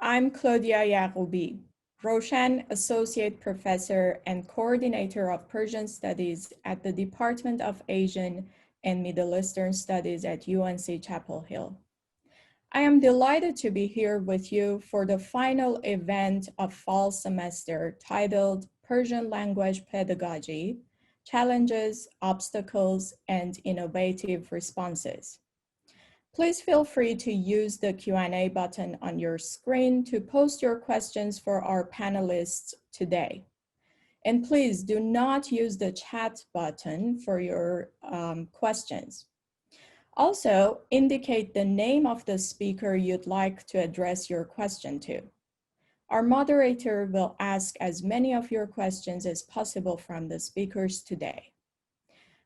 I'm Claudia Yagoubi, Roshan Associate Professor and Coordinator of Persian Studies at the Department of Asian and Middle Eastern Studies at UNC Chapel Hill. I am delighted to be here with you for the final event of fall semester titled Persian Language Pedagogy, Challenges, Obstacles, and Innovative Responses. Please feel free to use the Q&A button on your screen to post your questions for our panelists today. And please do not use the chat button for your questions. Also, indicate the name of the speaker you'd like to address your question to. Our moderator will ask as many of your questions as possible from the speakers today.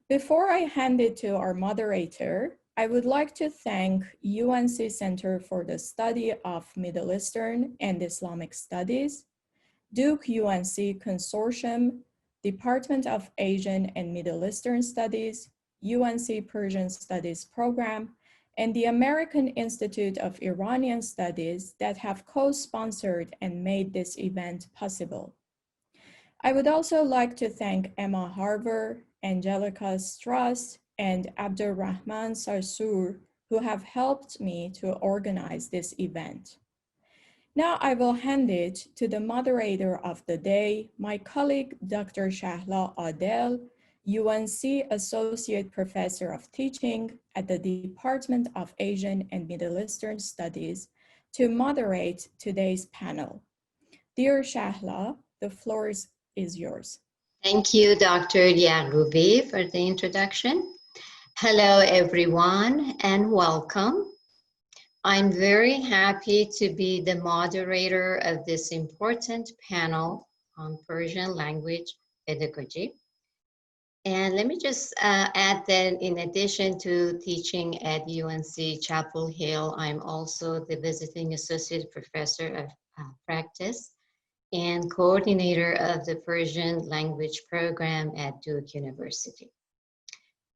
Before I hand it to our moderator, I would like to thank UNC Center for the Study of Middle Eastern and Islamic Studies, Duke UNC Consortium, Department of Asian and Middle Eastern Studies, UNC Persian Studies Program, and the American Institute of Iranian Studies that have co-sponsored and made this event possible. I would also like to thank Emma Harver, Angelica Strauss, and Abdurrahman Sarsour, who have helped me to organize this event. Now I will hand it to the moderator of the day, my colleague, Dr. Shahla Adel, UNC Associate Professor of Teaching at the Department of Asian and Middle Eastern Studies, to moderate today's panel. Dear Shahla, the floor is yours. Thank you, Dr. Yagoubi, for the introduction. Hello, everyone, and welcome. I'm very happy to be the moderator of this important panel on Persian language pedagogy. And let me just add that in addition to teaching at UNC Chapel Hill, I'm also the visiting associate professor of practice and coordinator of the Persian language program at Duke University.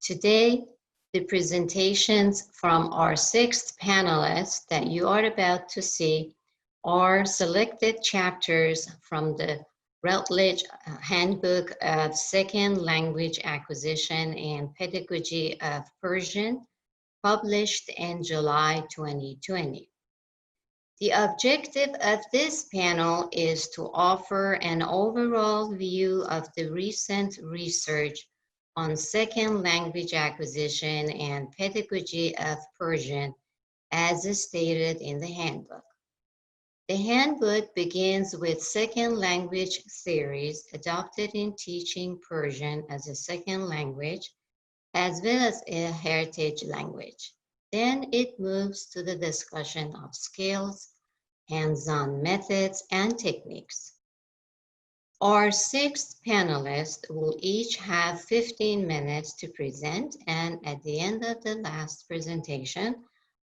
Today, the presentations from our 6th panelists that you are about to see are selected chapters from the Routledge Handbook of Second Language Acquisition and Pedagogy of Persian, published in July 2020. The objective of this panel is to offer an overall view of the recent research on second language acquisition and pedagogy of Persian as stated in the handbook. The handbook begins with second language theories adopted in teaching Persian as a second language, as well as a heritage language. Then it moves to the discussion of skills, hands-on methods, and techniques. Our 6 panelists will each have 15 minutes to present, and at the end of the last presentation,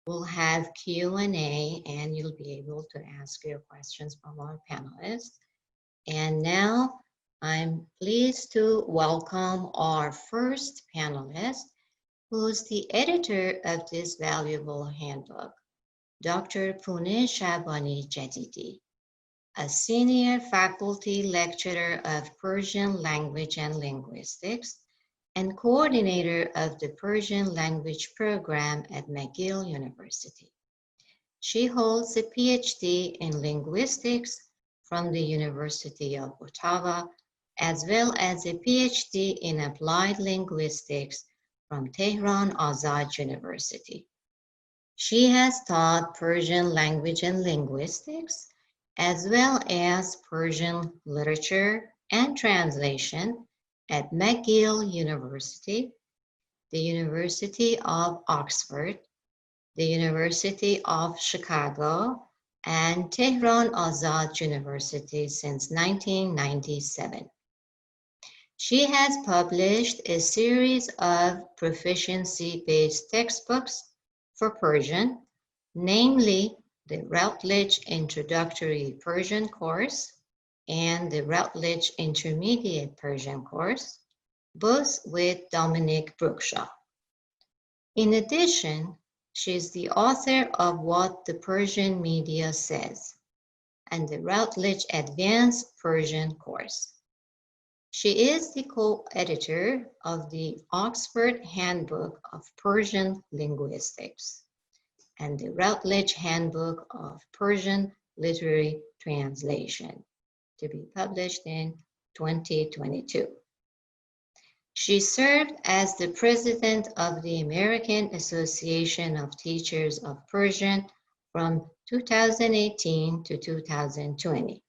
we'll have Q&A, and you'll be able to ask your questions from our panelists. And now I'm pleased to welcome our first panelist, who's the editor of this valuable handbook, Dr. Pune Shabani Jadidi, a senior faculty lecturer of Persian language and linguistics and coordinator of the Persian language program at McGill University. She holds a PhD in linguistics from the University of Ottawa, as well as a PhD in applied linguistics from Tehran Azad University. She has taught Persian language and linguistics, as well as Persian literature and translation at McGill University, the University of Oxford, the University of Chicago, and Tehran Azad University since 1997. She has published a series of proficiency-based textbooks for Persian, namely the Routledge Introductory Persian course and the Routledge Intermediate Persian course, both with Dominic Brookshaw. In addition, she is the author of What the Persian Media Says, and the Routledge Advanced Persian course. She is the co-editor of the Oxford Handbook of Persian Linguistics and the Routledge Handbook of Persian Literary Translation, to be published in 2022. She served as the president of the American Association of Teachers of Persian from 2018 to 2020.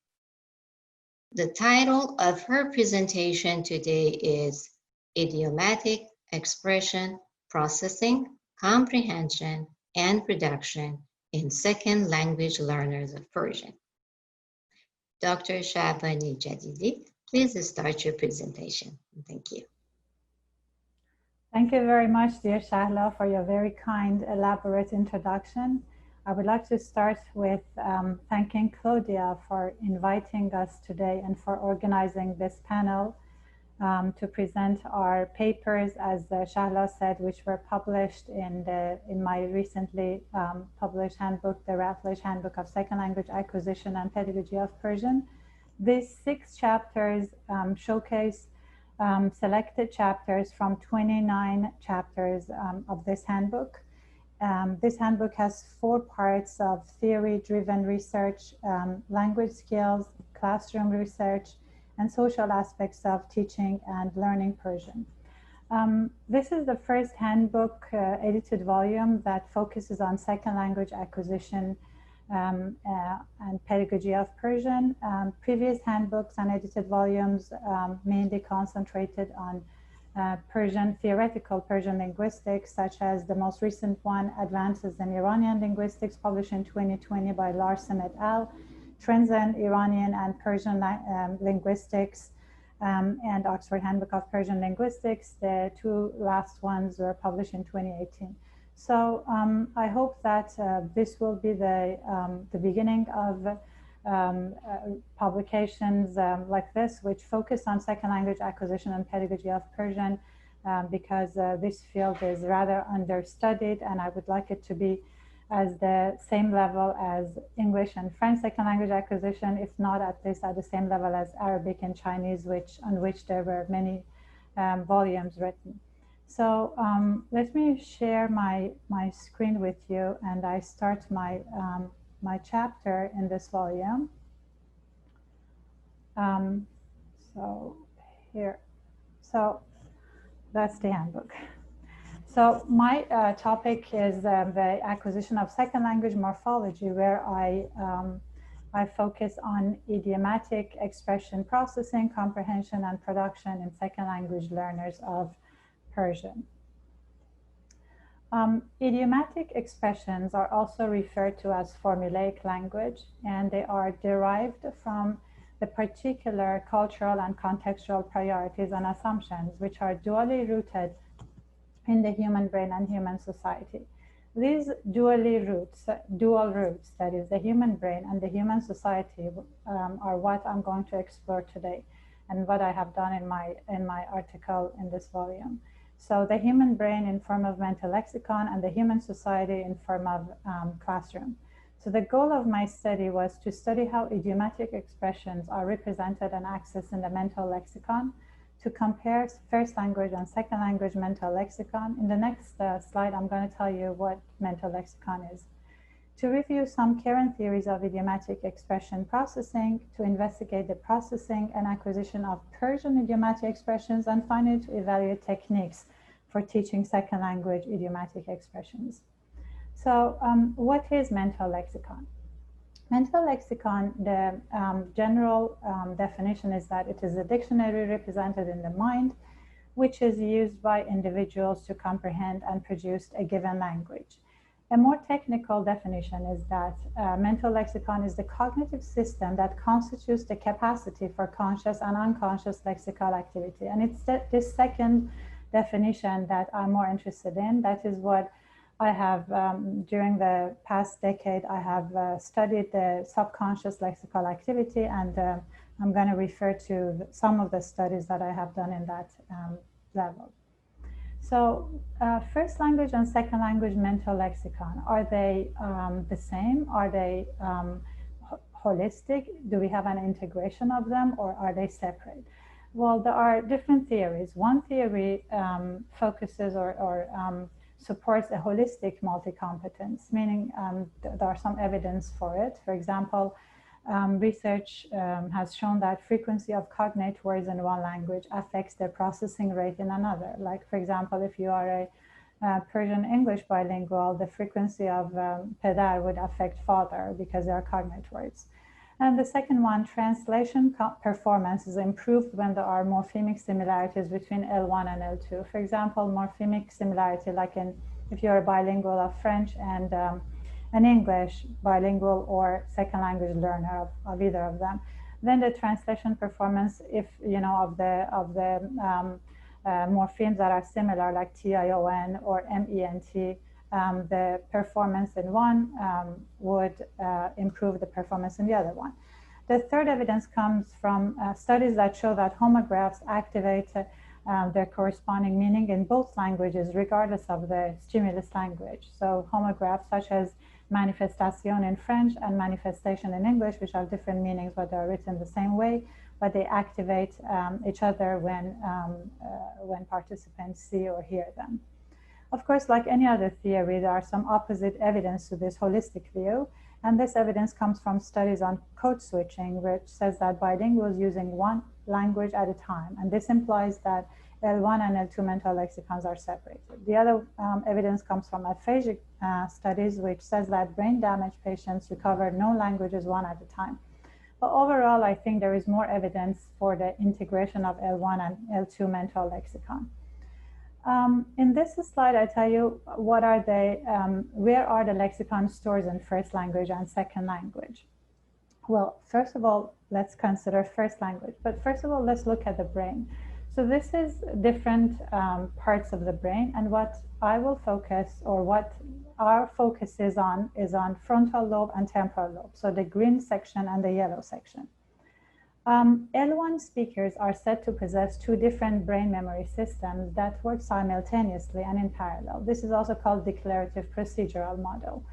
The title of her presentation today is Idiomatic Expression, Processing, Comprehension, and Production in Second Language Learners of Persian. Dr. Shabani Jadidi, please start your presentation. Thank you. Thank you very much, dear Shahla, for your very kind, elaborate introduction. I would like to start with thanking Claudia for inviting us today and for organizing this panel to present our papers, as Shahla said, which were published in my recently published handbook, the Routledge Handbook of Second Language Acquisition and Pedagogy of Persian. These 6 chapters showcase selected chapters from 29 chapters of this handbook. This handbook has 4 parts of theory-driven research, language skills, classroom research, and social aspects of teaching and learning Persian. This is the first handbook edited volume that focuses on second language acquisition and pedagogy of Persian. Previous handbooks and edited volumes mainly concentrated on theoretical Persian linguistics, such as the most recent one, Advances in Iranian Linguistics, published in 2020 by Larson et al., Trends in Iranian and Persian Linguistics, and Oxford Handbook of Persian Linguistics. The 2 last ones were published in 2018. So I hope that this will be the beginning of publications like this, which focus on second language acquisition and pedagogy of Persian, because this field is rather understudied, and I would like it to be as the same level as English and French second language acquisition, if not at least at the same level as Arabic and Chinese, on which there were many volumes written. So let me share my screen with you, and I start my chapter in this volume. So here, so that's the handbook. So my topic is the acquisition of second language morphology, where I focus on idiomatic expression processing, comprehension, and production in second language learners of Persian. Idiomatic expressions are also referred to as formulaic language, and they are derived from the particular cultural and contextual priorities and assumptions, which are dually rooted in the human brain and human society. These dual roots, that is the human brain and the human society, are what I'm going to explore today, and what I have done in my article in this volume. So the human brain in form of mental lexicon and the human society in form of classroom. So the goal of my study was to study how idiomatic expressions are represented and accessed in the mental lexicon, to compare first language and second language mental lexicon. In the next slide, I'm going to tell you what mental lexicon is. To review some current theories of idiomatic expression processing, to investigate the processing and acquisition of Persian idiomatic expressions, and finally to evaluate techniques for teaching second language idiomatic expressions. So what is mental lexicon? Mental lexicon, the general definition is that it is a dictionary represented in the mind, which is used by individuals to comprehend and produce a given language. A more technical definition is that mental lexicon is the cognitive system that constitutes the capacity for conscious and unconscious lexical activity. And it's this second definition that I'm more interested in. That is what I have, during the past decade, I have studied the subconscious lexical activity, and I'm going to refer to some of the studies that I have done in that level. So first language and second language mental lexicon, are they the same? Are they holistic? Do we have an integration of them, or are they separate? Well, there are different theories. One theory focuses or supports a holistic multi-competence, meaning there are some evidence for it. For example, research has shown that frequency of cognate words in one language affects their processing rate in another. Like, for example, if you are a Persian English bilingual, the frequency of pedar would affect father because they are cognate words. And the second one, translation performance is improved when there are morphemic similarities between L1 and L2. For example, morphemic similarity, like if you're a bilingual of French and an English bilingual or second language learner of either of them, then the translation performance, if you know of the morphemes that are similar, like tion or ment, the performance in one would improve the performance in the other one. The third evidence comes from studies that show that homographs activate their corresponding meaning in both languages, regardless of the stimulus language. So homographs such as manifestation in French and manifestation in English, which have different meanings, but they're written the same way, but they activate each other when participants see or hear them. Of course, like any other theory, there are some opposite evidence to this holistic view, and this evidence comes from studies on code switching, which says that bilinguals using one language at a time, and this implies that L1 and L2 mental lexicons are separated. The other evidence comes from aphasic studies, which says that brain damage patients recover no languages one at a time. But overall, I think there is more evidence for the integration of L1 and L2 mental lexicon. In this slide, I tell you what are they, where are the lexicon stores in first language and second language? Well, first of all, let's consider first language. But first of all, let's look at the brain. So this is different parts of the brain, and what I will focus, or what our focus is on frontal lobe and temporal lobe. So the green section and the yellow section. L1 speakers are said to possess two different brain memory systems that work simultaneously and in parallel. This is also called declarative procedural model.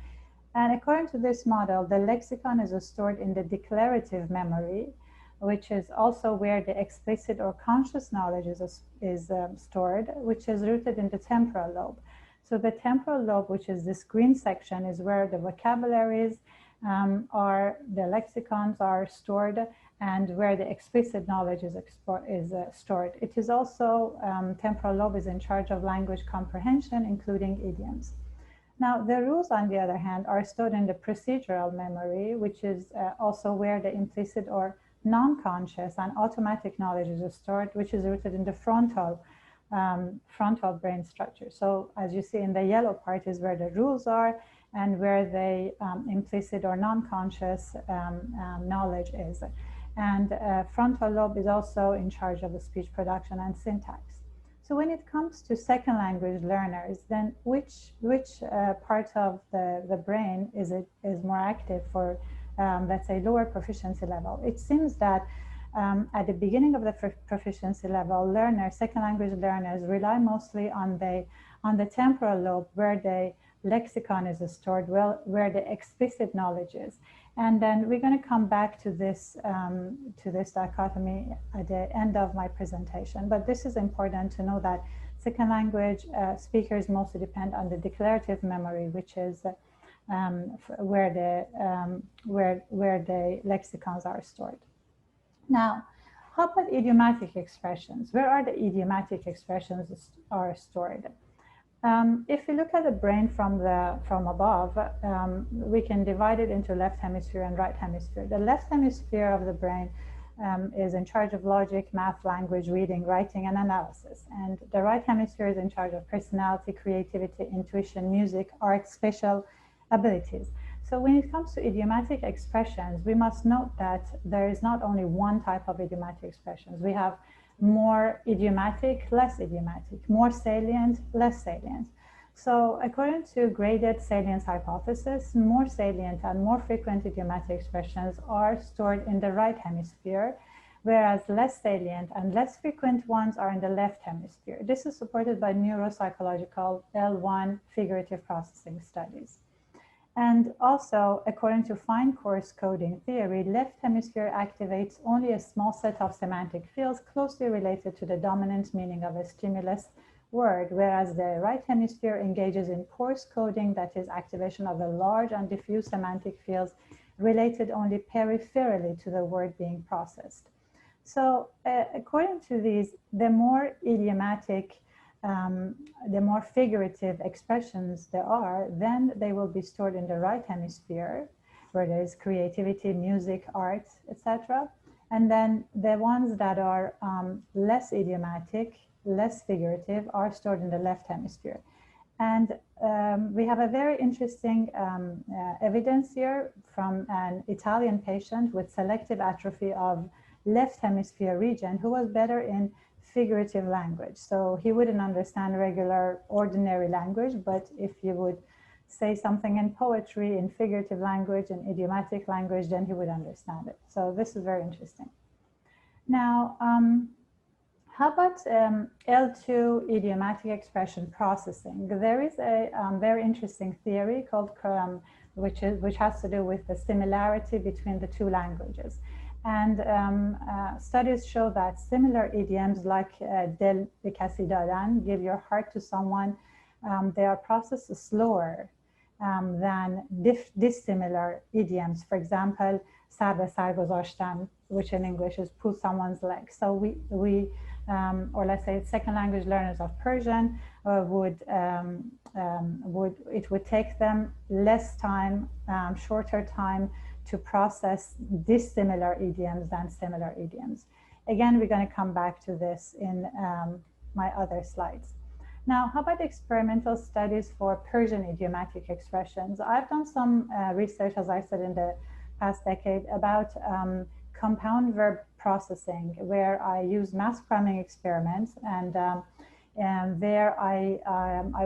And according to this model, the lexicon is stored in the declarative memory, which is also where the explicit or conscious knowledge is stored, which is rooted in the temporal lobe. So the temporal lobe, which is this green section, is where the vocabularies the lexicons are stored, and where the explicit knowledge is stored. It is also, temporal lobe is in charge of language comprehension, including idioms. Now, the rules, on the other hand, are stored in the procedural memory, which is also where the implicit or non-conscious and automatic knowledge is stored, which is rooted in the frontal brain structure. So as you see in the yellow part is where the rules are, and where the implicit or non-conscious knowledge is. And frontal lobe is also in charge of the speech production and syntax. So when it comes to second language learners, then which part of the brain is more active for, let's say, lower proficiency level? It seems that at the beginning of the proficiency level, second language learners rely mostly on the temporal lobe, where the lexicon is stored, where the explicit knowledge is. And then we're going to come back to this dichotomy at the end of my presentation. But this is important to know that second language speakers mostly depend on the declarative memory, which is where the lexicons are stored. Now, how about idiomatic expressions? Where are the idiomatic expressions are stored? If you look at the brain from above, we can divide it into left hemisphere and right hemisphere. The left hemisphere of the brain is in charge of logic, math, language, reading, writing, and analysis. And the right hemisphere is in charge of personality, creativity, intuition, music, art, spatial abilities. So when it comes to idiomatic expressions, we must note that there is not only one type of idiomatic expressions. We have more idiomatic, less idiomatic, more salient, less salient. So according to graded salience hypothesis, more salient and more frequent idiomatic expressions are stored in the right hemisphere, whereas less salient and less frequent ones are in the left hemisphere. This is supported by neuropsychological L1 figurative processing studies. And also, according to fine coarse coding theory, left hemisphere activates only a small set of semantic fields closely related to the dominant meaning of a stimulus word, whereas the right hemisphere engages in coarse coding, that is activation of a large and diffuse semantic fields related only peripherally to the word being processed. So according to these, the more idiomatic, the more figurative expressions there are, then they will be stored in the right hemisphere, where there is creativity, music, art, etc. And then the ones that are less idiomatic, less figurative, are stored in the left hemisphere. And we have a very interesting evidence here from an Italian patient with selective atrophy of left hemisphere region who was better in figurative language. So he wouldn't understand regular, ordinary language, but if you would say something in poetry, in figurative language, in idiomatic language, then he would understand it. So this is very interesting. Now, how about L2 idiomatic expression processing? There is a very interesting theory called which has to do with the similarity between the two languages. And studies show that similar idioms like del be kasi dadan, give your heart to someone, they are processed slower than dissimilar idioms. For example, sar be sar gozashtan, which in English is pull someone's leg. So we or let's say second language learners of Persian would take them less time, shorter time to process dissimilar idioms than similar idioms. Again, we're going to come back to this in my other slides. Now, how about experimental studies for Persian idiomatic expressions? I've done some research, as I said, in the past decade about compound verb processing, where I use mass cramming experiments, and there I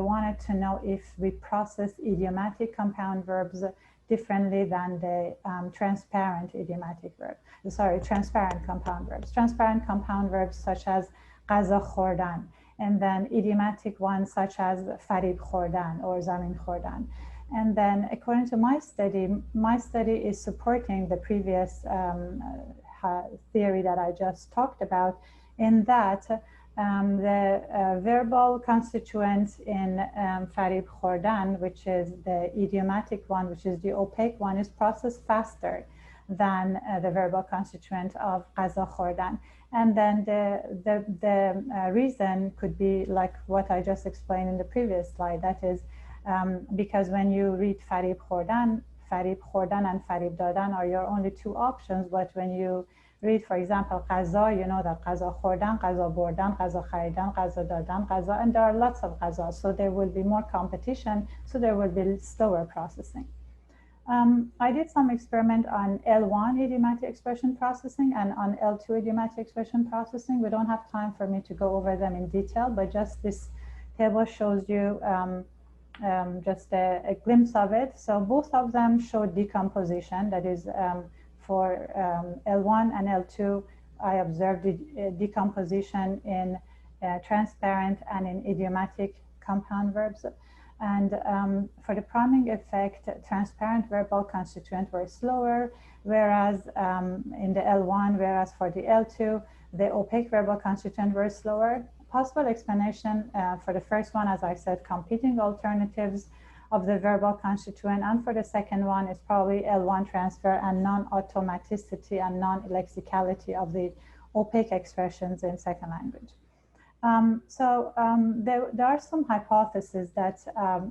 wanted to know if we process idiomatic compound verbs differently than the transparent idiomatic verb. Transparent compound verbs. Transparent compound verbs such as ghaza khordan, and then idiomatic ones such as farib khordan or zamin khordan. And then according to my study is supporting the previous theory that I just talked about, in that the verbal constituent in farib khordan, which is the idiomatic one, which is the opaque one, is processed faster than the verbal constituent of ghaza khordan. And then the reason could be like what I just explained in the previous slide, that is because when you read farib khordan and farib dadan are your only two options, but when you read, for example, ghaza, you know that ghaza khordan, ghaza bordan, ghaza kharidan, ghaza dadan, ghaza, and there are lots of ghazas, so there will be more competition, so there will be slower processing. I did some experiment on L1 idiomatic expression processing and on L2 idiomatic expression processing. We don't have time for me to go over them in detail, but just this table shows you just a glimpse of it. So both of them show decomposition, that is for L1 and L2, I observed decomposition in transparent and in idiomatic compound verbs. And for the priming effect, transparent verbal constituent were slower, whereas in the L1, whereas for the L2, the opaque verbal constituent were slower. Possible explanation for the first one, as I said, competing alternatives of the verbal constituent, and for the second one is probably L1 transfer and non-automaticity and non-lexicality of the opaque expressions in second language. There are some hypotheses that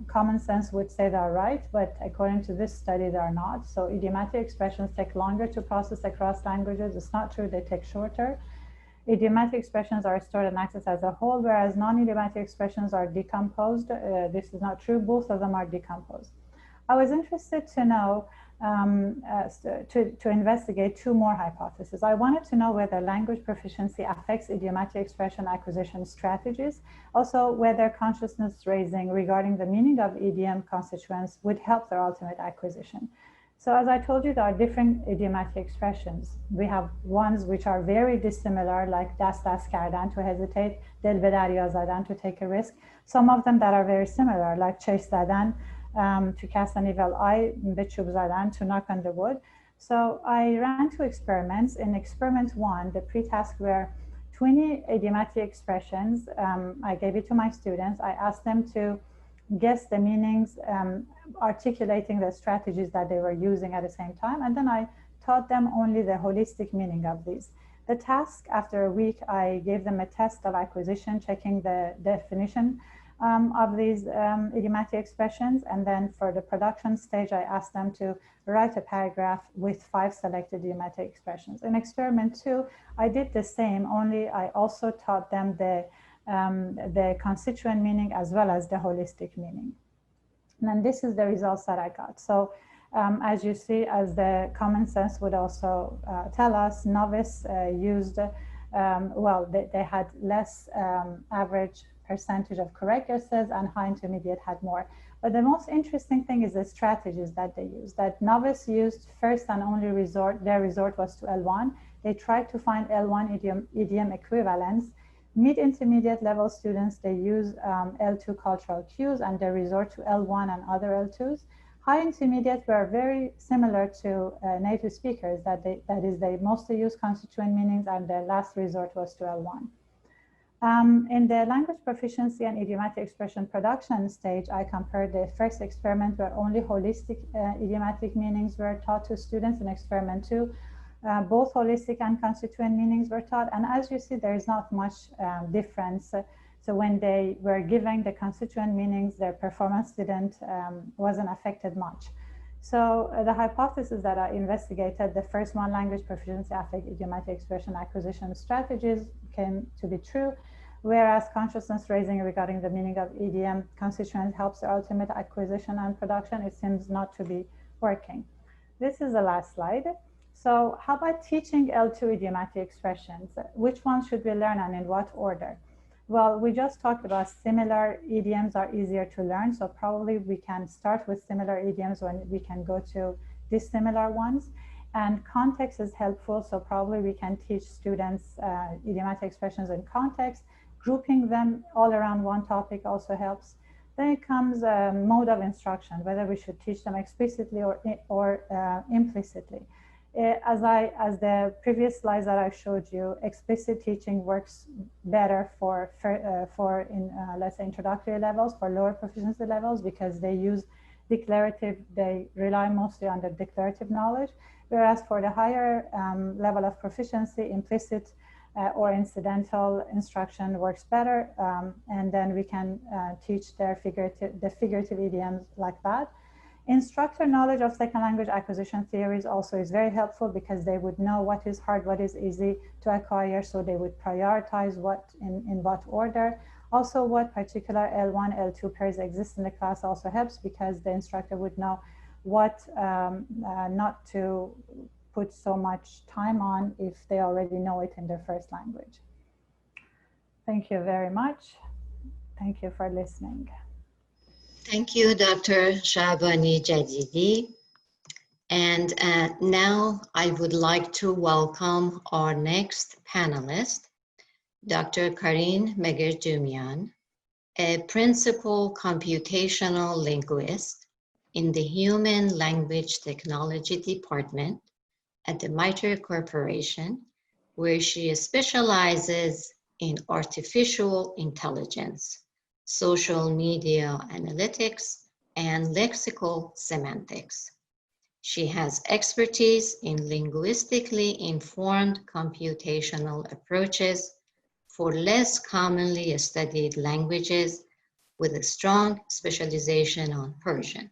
common sense would say they are right, but according to this study, they are not. So idiomatic expressions take longer to process across languages. It's not true, they take shorter. Idiomatic expressions are stored and accessed as a whole, whereas non-idiomatic expressions are decomposed. This is not true, both of them are decomposed. I was interested to know, to investigate two more hypotheses. I wanted to know whether language proficiency affects idiomatic expression acquisition strategies, also whether consciousness raising regarding the meaning of idiom constituents would help their ultimate acquisition. So as I told you, there are different idiomatic expressions. We have ones which are very dissimilar, like dast kardan, to hesitate, del be darya zadan, to take a risk. Some of them that are very similar, like chase zadan, to cast an evil eye, to knock on the wood. So I ran 2 experiments. In experiment 1, the pre-task were 20 idiomatic expressions. I gave it to my students. I asked them to guess the meanings, articulating the strategies that they were using at the same time. And then I taught them only the holistic meaning of these. The task, after a week, I gave them a test of acquisition, checking the definition of these idiomatic expressions. And then for the production stage, I asked them to write a paragraph with 5 selected idiomatic expressions. In experiment 2, I did the same, only I also taught them the constituent meaning as well as the holistic meaning. And then this is the results that I got. So as you see, as the common sense would also tell us, novice used, well, they had less average percentage of correct guesses, and high intermediate had more. But the most interesting thing is the strategies that they used. That novice used first and only resort, their resort was to L1. They tried to find L1 idiom equivalents. Mid-intermediate level students, they use L2 cultural cues, and they resort to L1 and other L2s. High intermediate were very similar to native speakers, that is, they mostly use constituent meanings, and their last resort was to L1. In the language proficiency and idiomatic expression production stage, I compared the first experiment where only holistic idiomatic meanings were taught to students. In experiment 2, both holistic and constituent meanings were taught. And as you see, there is not much difference. So when they were giving the constituent meanings, their performance wasn't affected much. So the hypothesis that I investigated, the first one, language proficiency affect idiomatic expression acquisition strategies, came to be true, whereas consciousness raising regarding the meaning of idiom constituent helps the ultimate acquisition and production, it seems not to be working. This is the last slide. So how about teaching L2 idiomatic expressions? Which ones should we learn and in what order? Well, we just talked about similar idioms are easier to learn, so probably we can start with similar idioms when we can go to dissimilar ones. And context is helpful, so probably we can teach students idiomatic expressions in context. Grouping them all around one topic also helps. Then it comes mode of instruction, whether we should teach them explicitly or implicitly. As the previous slides that I showed you, explicit teaching works better for let's say introductory levels, for lower proficiency levels, because they use declarative, they rely mostly on the declarative knowledge, whereas for the higher level of proficiency, implicit or incidental instruction works better, and then we can teach the figurative idioms like that. Instructor knowledge of second language acquisition theories also is very helpful, because they would know what is hard, what is easy to acquire, so they would prioritize what in what order. Also, what particular L1, L2 pairs exist in the class also helps, because the instructor would know what not to put so much time on if they already know it in their first language. Thank you very much. Thank you for listening. Thank you, Dr. Shabani Jadidi. And now I would like to welcome our next panelist, Dr. Karin Megerjumian, a principal computational linguist in the Human Language Technology Department at the MITRE Corporation, where she specializes in artificial intelligence, social media analytics, and lexical semantics. She has expertise in linguistically informed computational approaches for less commonly studied languages, with a strong specialization on Persian.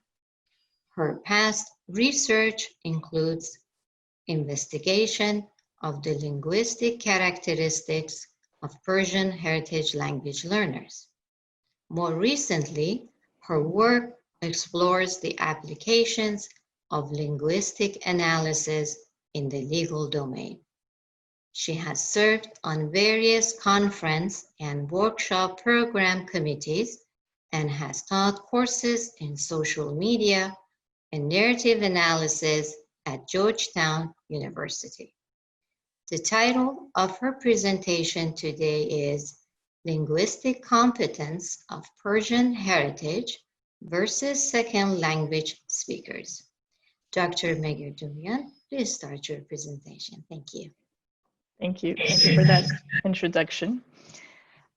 Her past research includes investigation of the linguistic characteristics of Persian heritage language learners. More recently, her work explores the applications of linguistic analysis in the legal domain. She has served on various conference and workshop program committees and has taught courses in social media and narrative analysis at Georgetown University. The title of her presentation today is Linguistic Competence of Persian Heritage versus second language speakers. Dr. Megar Durian, please start your presentation. Thank you. Thank you. Thank you for that introduction.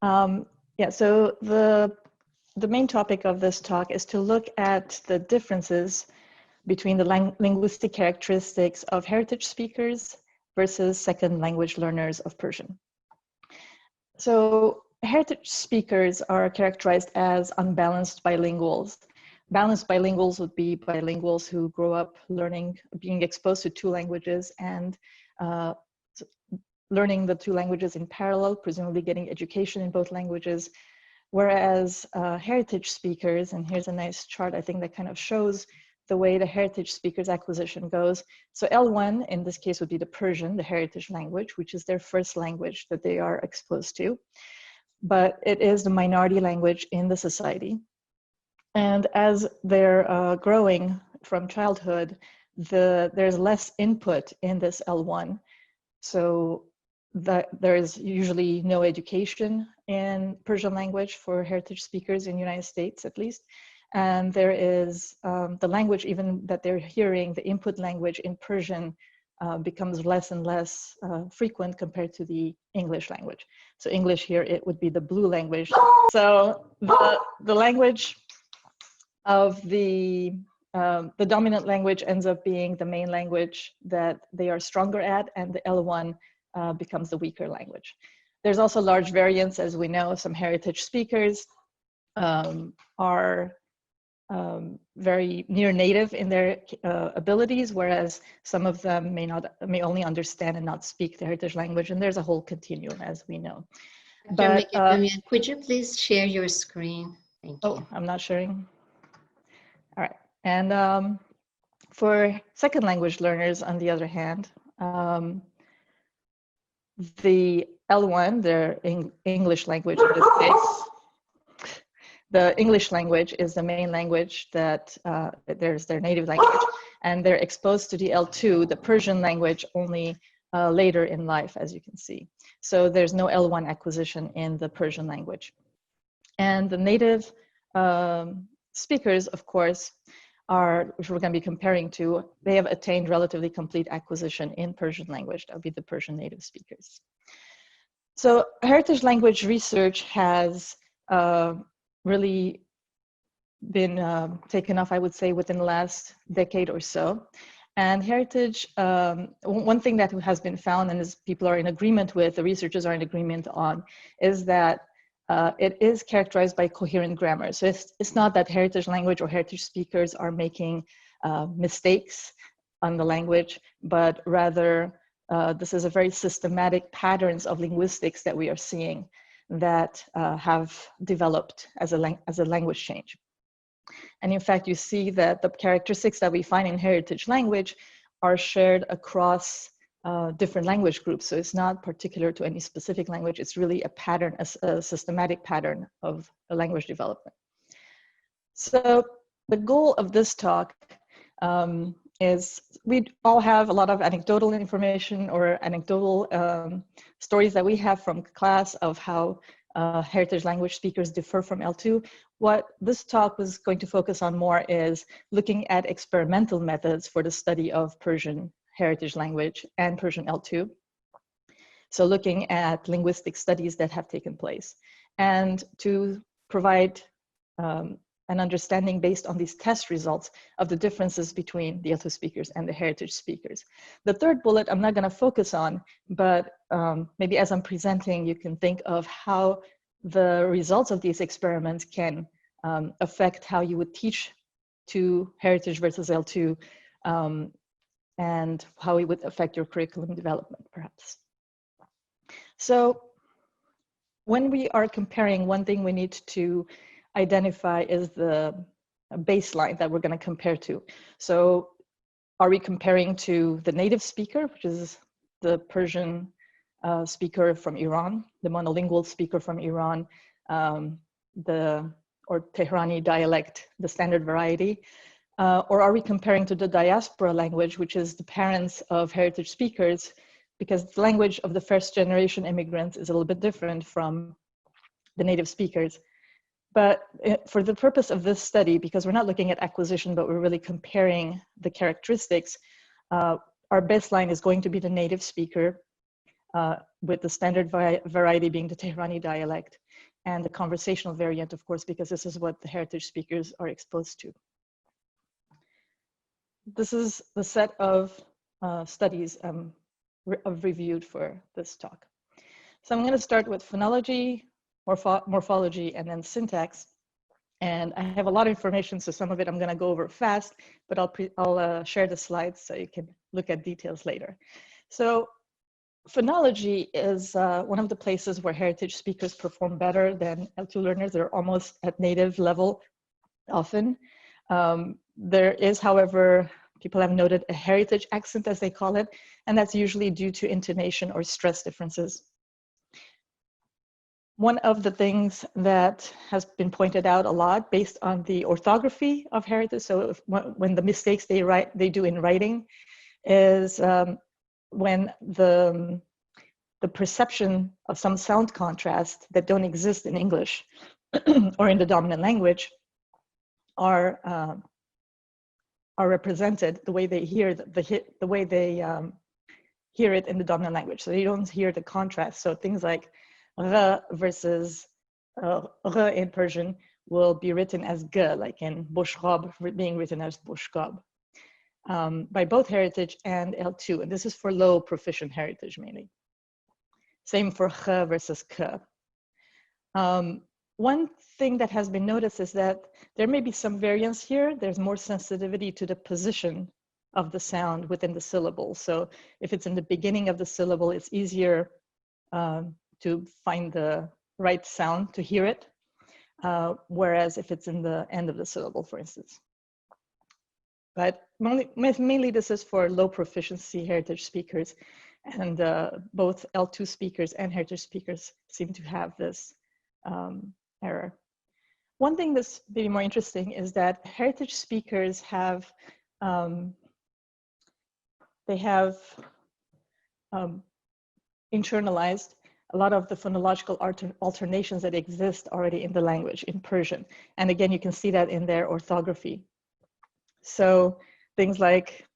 So the main topic of this talk is to look at the differences between the linguistic characteristics of heritage speakers versus second language learners of Persian. So heritage speakers are characterized as unbalanced bilinguals. Balanced bilinguals would be bilinguals who grow up being exposed to two languages and learning the two languages in parallel, presumably getting education in both languages. Whereas heritage speakers, and here's a nice chart I think that kind of shows the way the heritage speakers acquisition goes. So L1 in this case would be the Persian, the heritage language, which is their first language that they are exposed to. But it is the minority language in the society. And as they're growing from childhood, there's less input in this L1. So there is usually no education in Persian language for heritage speakers in the United States, at least. And there is the language even that they're hearing, the input language in Persian becomes less and less frequent compared to the English language. So English here, it would be the blue language. So the language of the dominant language ends up being the main language that they are stronger at, and the L1 becomes the weaker language. There's also large variance, as we know. Some heritage speakers are very near native in their abilities, whereas some of them may only understand and not speak the heritage language, and there's a whole continuum, as we know. But could you please share your screen? Thank you. Oh, I'm not sharing. All right, and for second language learners, on the other hand, the L1, their English language in this case, the English language is the main language that there's their native language, and they're exposed to the L2, the Persian language, only later in life, as you can see. So there's no L1 acquisition in the Persian language. And the native speakers, of course, which we're going to be comparing to, they have attained relatively complete acquisition in Persian language. That would be the Persian native speakers. So heritage language research has really been taken off, I would say, within the last decade or so. And heritage, one thing that has been found, and as people are in agreement with, the researchers are in agreement on, is that it is characterized by coherent grammar. So it's not that heritage language or heritage speakers are making mistakes on the language, but rather this is a very systematic patterns of linguistics that we are seeing that have developed as a language change. And in fact, you see that the characteristics that we find in heritage language are shared across different language groups. So it's not particular to any specific language. It's really a pattern, a systematic pattern of a language development. So the goal of this talk is we all have a lot of anecdotal information or anecdotal stories that we have from class of how heritage language speakers differ from L2. What this talk was going to focus on more is looking at experimental methods for the study of Persian heritage language and Persian L2. So looking at linguistic studies that have taken place and to provide an understanding based on these test results of the differences between the L2 speakers and the heritage speakers. The third bullet I'm not going to focus on, but maybe as I'm presenting, you can think of how the results of these experiments can affect how you would teach to heritage versus L2, and how it would affect your curriculum development, perhaps. So when we are comparing, one thing we need to identify is the baseline that we're going to compare to. So are we comparing to the native speaker, which is the Persian speaker from Iran, the monolingual speaker from Iran, or Tehrani dialect, the standard variety? Or are we comparing to the diaspora language, which is the parents of heritage speakers, because the language of the first generation immigrants is a little bit different from the native speakers. But for the purpose of this study, because we're not looking at acquisition, but we're really comparing the characteristics, our baseline is going to be the native speaker, with the standard variety being the Tehrani dialect, and the conversational variant, of course, because this is what the heritage speakers are exposed to. This is the set of studies I've reviewed for this talk. So I'm going to start with phonology, morphology, and then syntax. And I have a lot of information, so some of it I'm going to go over fast, but I'll share the slides so you can look at details later. So phonology is one of the places where heritage speakers perform better than L2 learners. They're almost at native level often. There is, however, people have noted a heritage accent, as they call it, and that's usually due to intonation or stress differences. One of the things that has been pointed out a lot based on the orthography of heritage, so when the mistakes they do in writing, is when the perception of some sound contrast that don't exist in English or in the dominant language are represented the way they hear the way they hear it in the dominant language. So you don't hear the contrast. So things like R versus R in Persian will be written as G, like in Boshghab being written as Boshghab, by both heritage and L2. And this is for low proficient heritage mainly. Same for Kh versus K. One thing that has been noticed is that there may be some variance here. There's more sensitivity to the position of the sound within the syllable. So if it's in the beginning of the syllable, it's easier to find the right sound to hear it, whereas if it's in the end of the syllable, for instance. But mainly this is for low proficiency heritage speakers, and both L2 speakers and heritage speakers seem to have this error. One thing that's maybe more interesting is that heritage speakers have internalized a lot of the phonological alternations that exist already in the language in Persian. And again, you can see that in their orthography. So things like,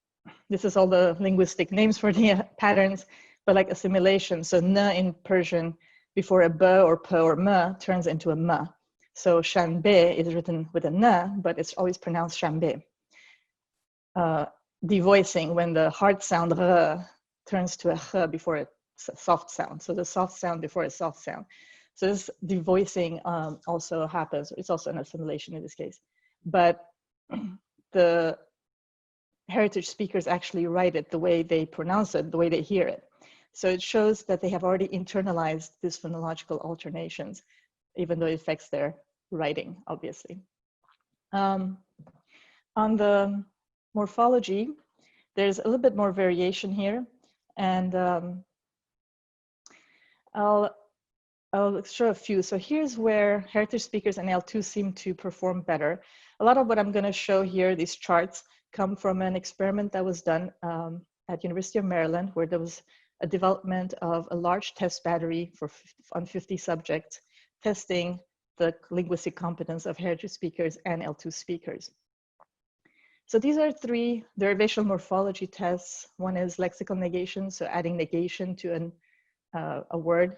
this is all the linguistic names for the patterns, but like assimilation. So n in Persian before a b or p or m turns into a m. So shanbe is written with a n, but it's always pronounced shanbe. Devoicing, when the hard sound r turns to a h before a soft sound. So the soft sound before a soft sound. So this devoicing also happens. It's also an assimilation in this case. But the heritage speakers actually write it the way they pronounce it, the way they hear it. So it shows that they have already internalized these phonological alternations, even though it affects their writing, obviously. On the morphology, there's a little bit more variation here. And I'll show a few. So here's where heritage speakers and L2 seem to perform better. A lot of what I'm going to show here, these charts, come from an experiment that was done at University of Maryland, where there was a development of a large test battery on 50 subjects, testing the linguistic competence of heritage speakers and L2 speakers. So these are 3 derivational morphology tests. One is lexical negation, so adding negation to a word.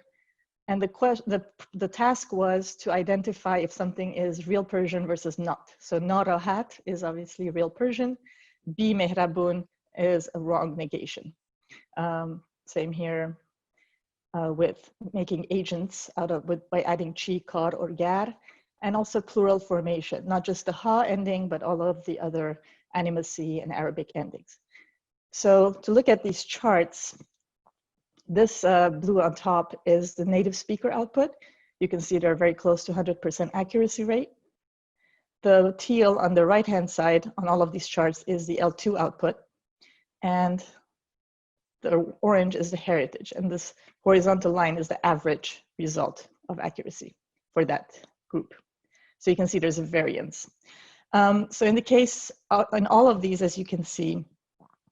And the task was to identify if something is real Persian versus not. So narahat is obviously real Persian. Bi mehrabun is a wrong negation. Same here with making agents by adding chi, kar, or gar, and also plural formation, not just the ha ending, but all of the other animacy and Arabic endings. So to look at these charts, this blue on top is the native speaker output. You can see they're very close to 100% accuracy rate. The teal on the right-hand side on all of these charts is the L2 output. And the orange is the heritage. And this horizontal line is the average result of accuracy for that group. So you can see there's a variance. So in the case, in all of these, as you can see,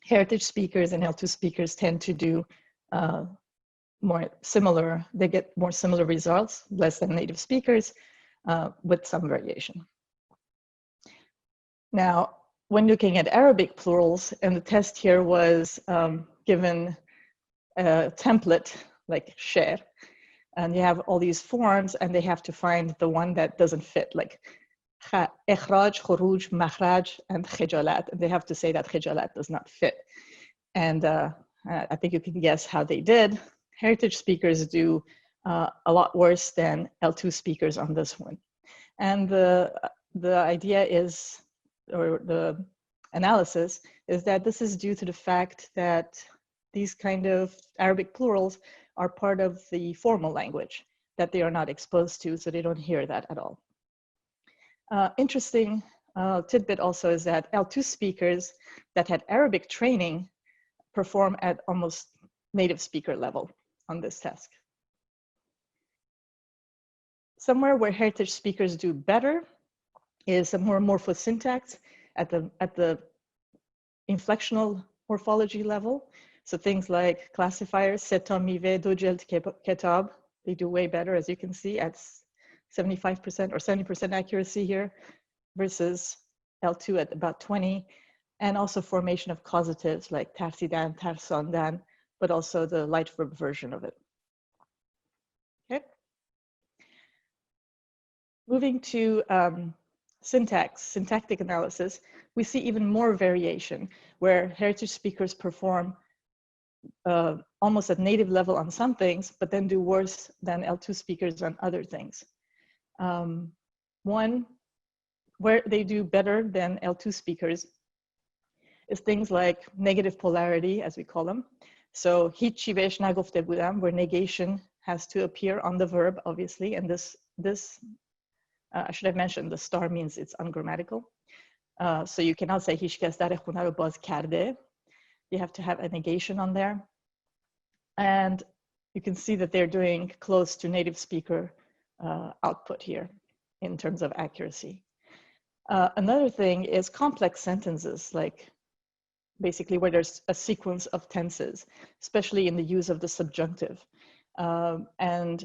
heritage speakers and L2 speakers tend to do more similar, they get more similar results, less than native speakers. with some variation. Now, when looking at Arabic plurals, and the test here was given a template like sher, and you have all these forms, and they have to find the one that doesn't fit, like ikhraj, khuruj, makhraj, and khijalat. And they have to say that khijalat does not fit. And I think you can guess how they did. Heritage speakers do a lot worse than L2 speakers on this one. And the idea is, or the analysis is that this is due to the fact that these kind of Arabic plurals are part of the formal language that they are not exposed to, so they don't hear that at all. Interesting tidbit also is that L2 speakers that had Arabic training perform at almost native speaker level on this task. Somewhere where heritage speakers do better is some more morphosyntax at the inflectional morphology level. So things like classifiers, setamive, dojelt ketab, they do way better, as you can see, at 75% or 70% accuracy here versus L2 at about 20, and also formation of causatives like tarsidan, tarsondan, but also the light verb version of it. Okay. Moving to syntax, syntactic analysis, we see even more variation where heritage speakers perform almost at native level on some things, but then do worse than L2 speakers on other things. One, where they do better than L2 speakers is things like negative polarity, as we call them. So, hichi besh nagofte budam, where negation has to appear on the verb, obviously, and this I should have mentioned the star means it's ungrammatical. So you cannot say hiç kes dar khuna ro baz karde. You have to have a negation on there. And you can see that they're doing close to native speaker output here in terms of accuracy. Another thing is complex sentences, like basically where there's a sequence of tenses, especially in the use of the subjunctive. And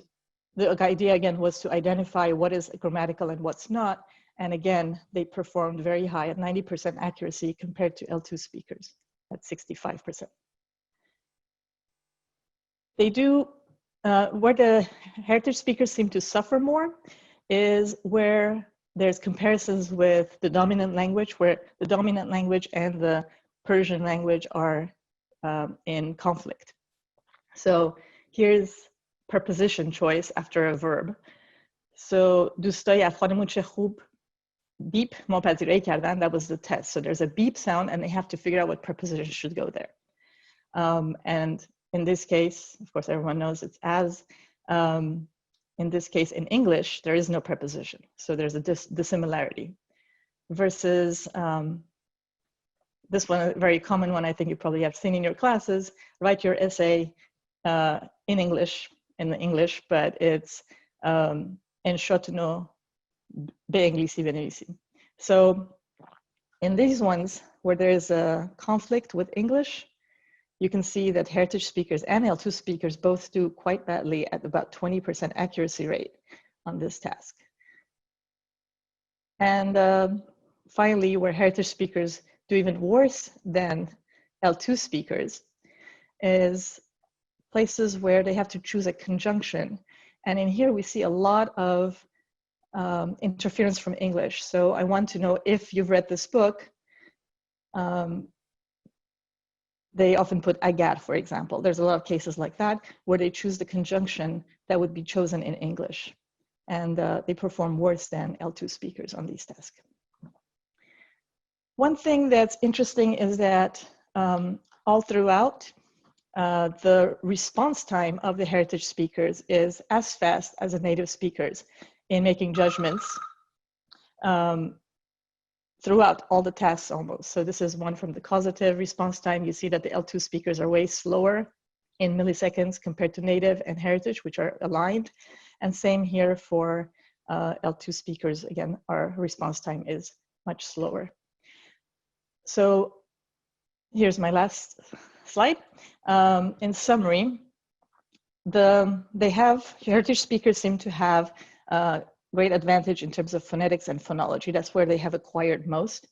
the idea again was to identify what is grammatical and what's not. And again, they performed very high at 90% accuracy compared to L2 speakers at 65%. They do, where the heritage speakers seem to suffer more is where there's comparisons with the dominant language, where the dominant language and the Persian language are in conflict. So here's preposition choice after a verb. So دوستای افغانمون چه خوب beep مپذیرایی کردن, that was the test. So there's a beep sound and they have to figure out what preposition should go there. And in this case, of course, everyone knows it's as. In this case, in English, there is no preposition. So there's a dissimilarity. Versus this one, a very common one, I think you probably have seen in your classes, write your essay in English, but it's enshotno be Englisi benevisi. So in these ones where there's a conflict with English, you can see that heritage speakers and L2 speakers both do quite badly at about 20% accuracy rate on this task. And finally, where heritage speakers do even worse than L2 speakers is places where they have to choose a conjunction. And in here, we see a lot of interference from English. So I want to know if you've read this book. They often put agar, for example. There's a lot of cases like that where they choose the conjunction that would be chosen in English. And they perform worse than L2 speakers on these tasks. One thing that's interesting is that all throughout, the response time of the heritage speakers is as fast as the native speakers in making judgments throughout all the tasks almost. So this is one from the causative response time. You see that the L2 speakers are way slower in milliseconds compared to native and heritage, which are aligned. And same here for L2 speakers. Again, our response time is much slower. So here's my last slide. In summary, heritage speakers seem to have great advantage in terms of phonetics and phonology. That's where they have acquired most.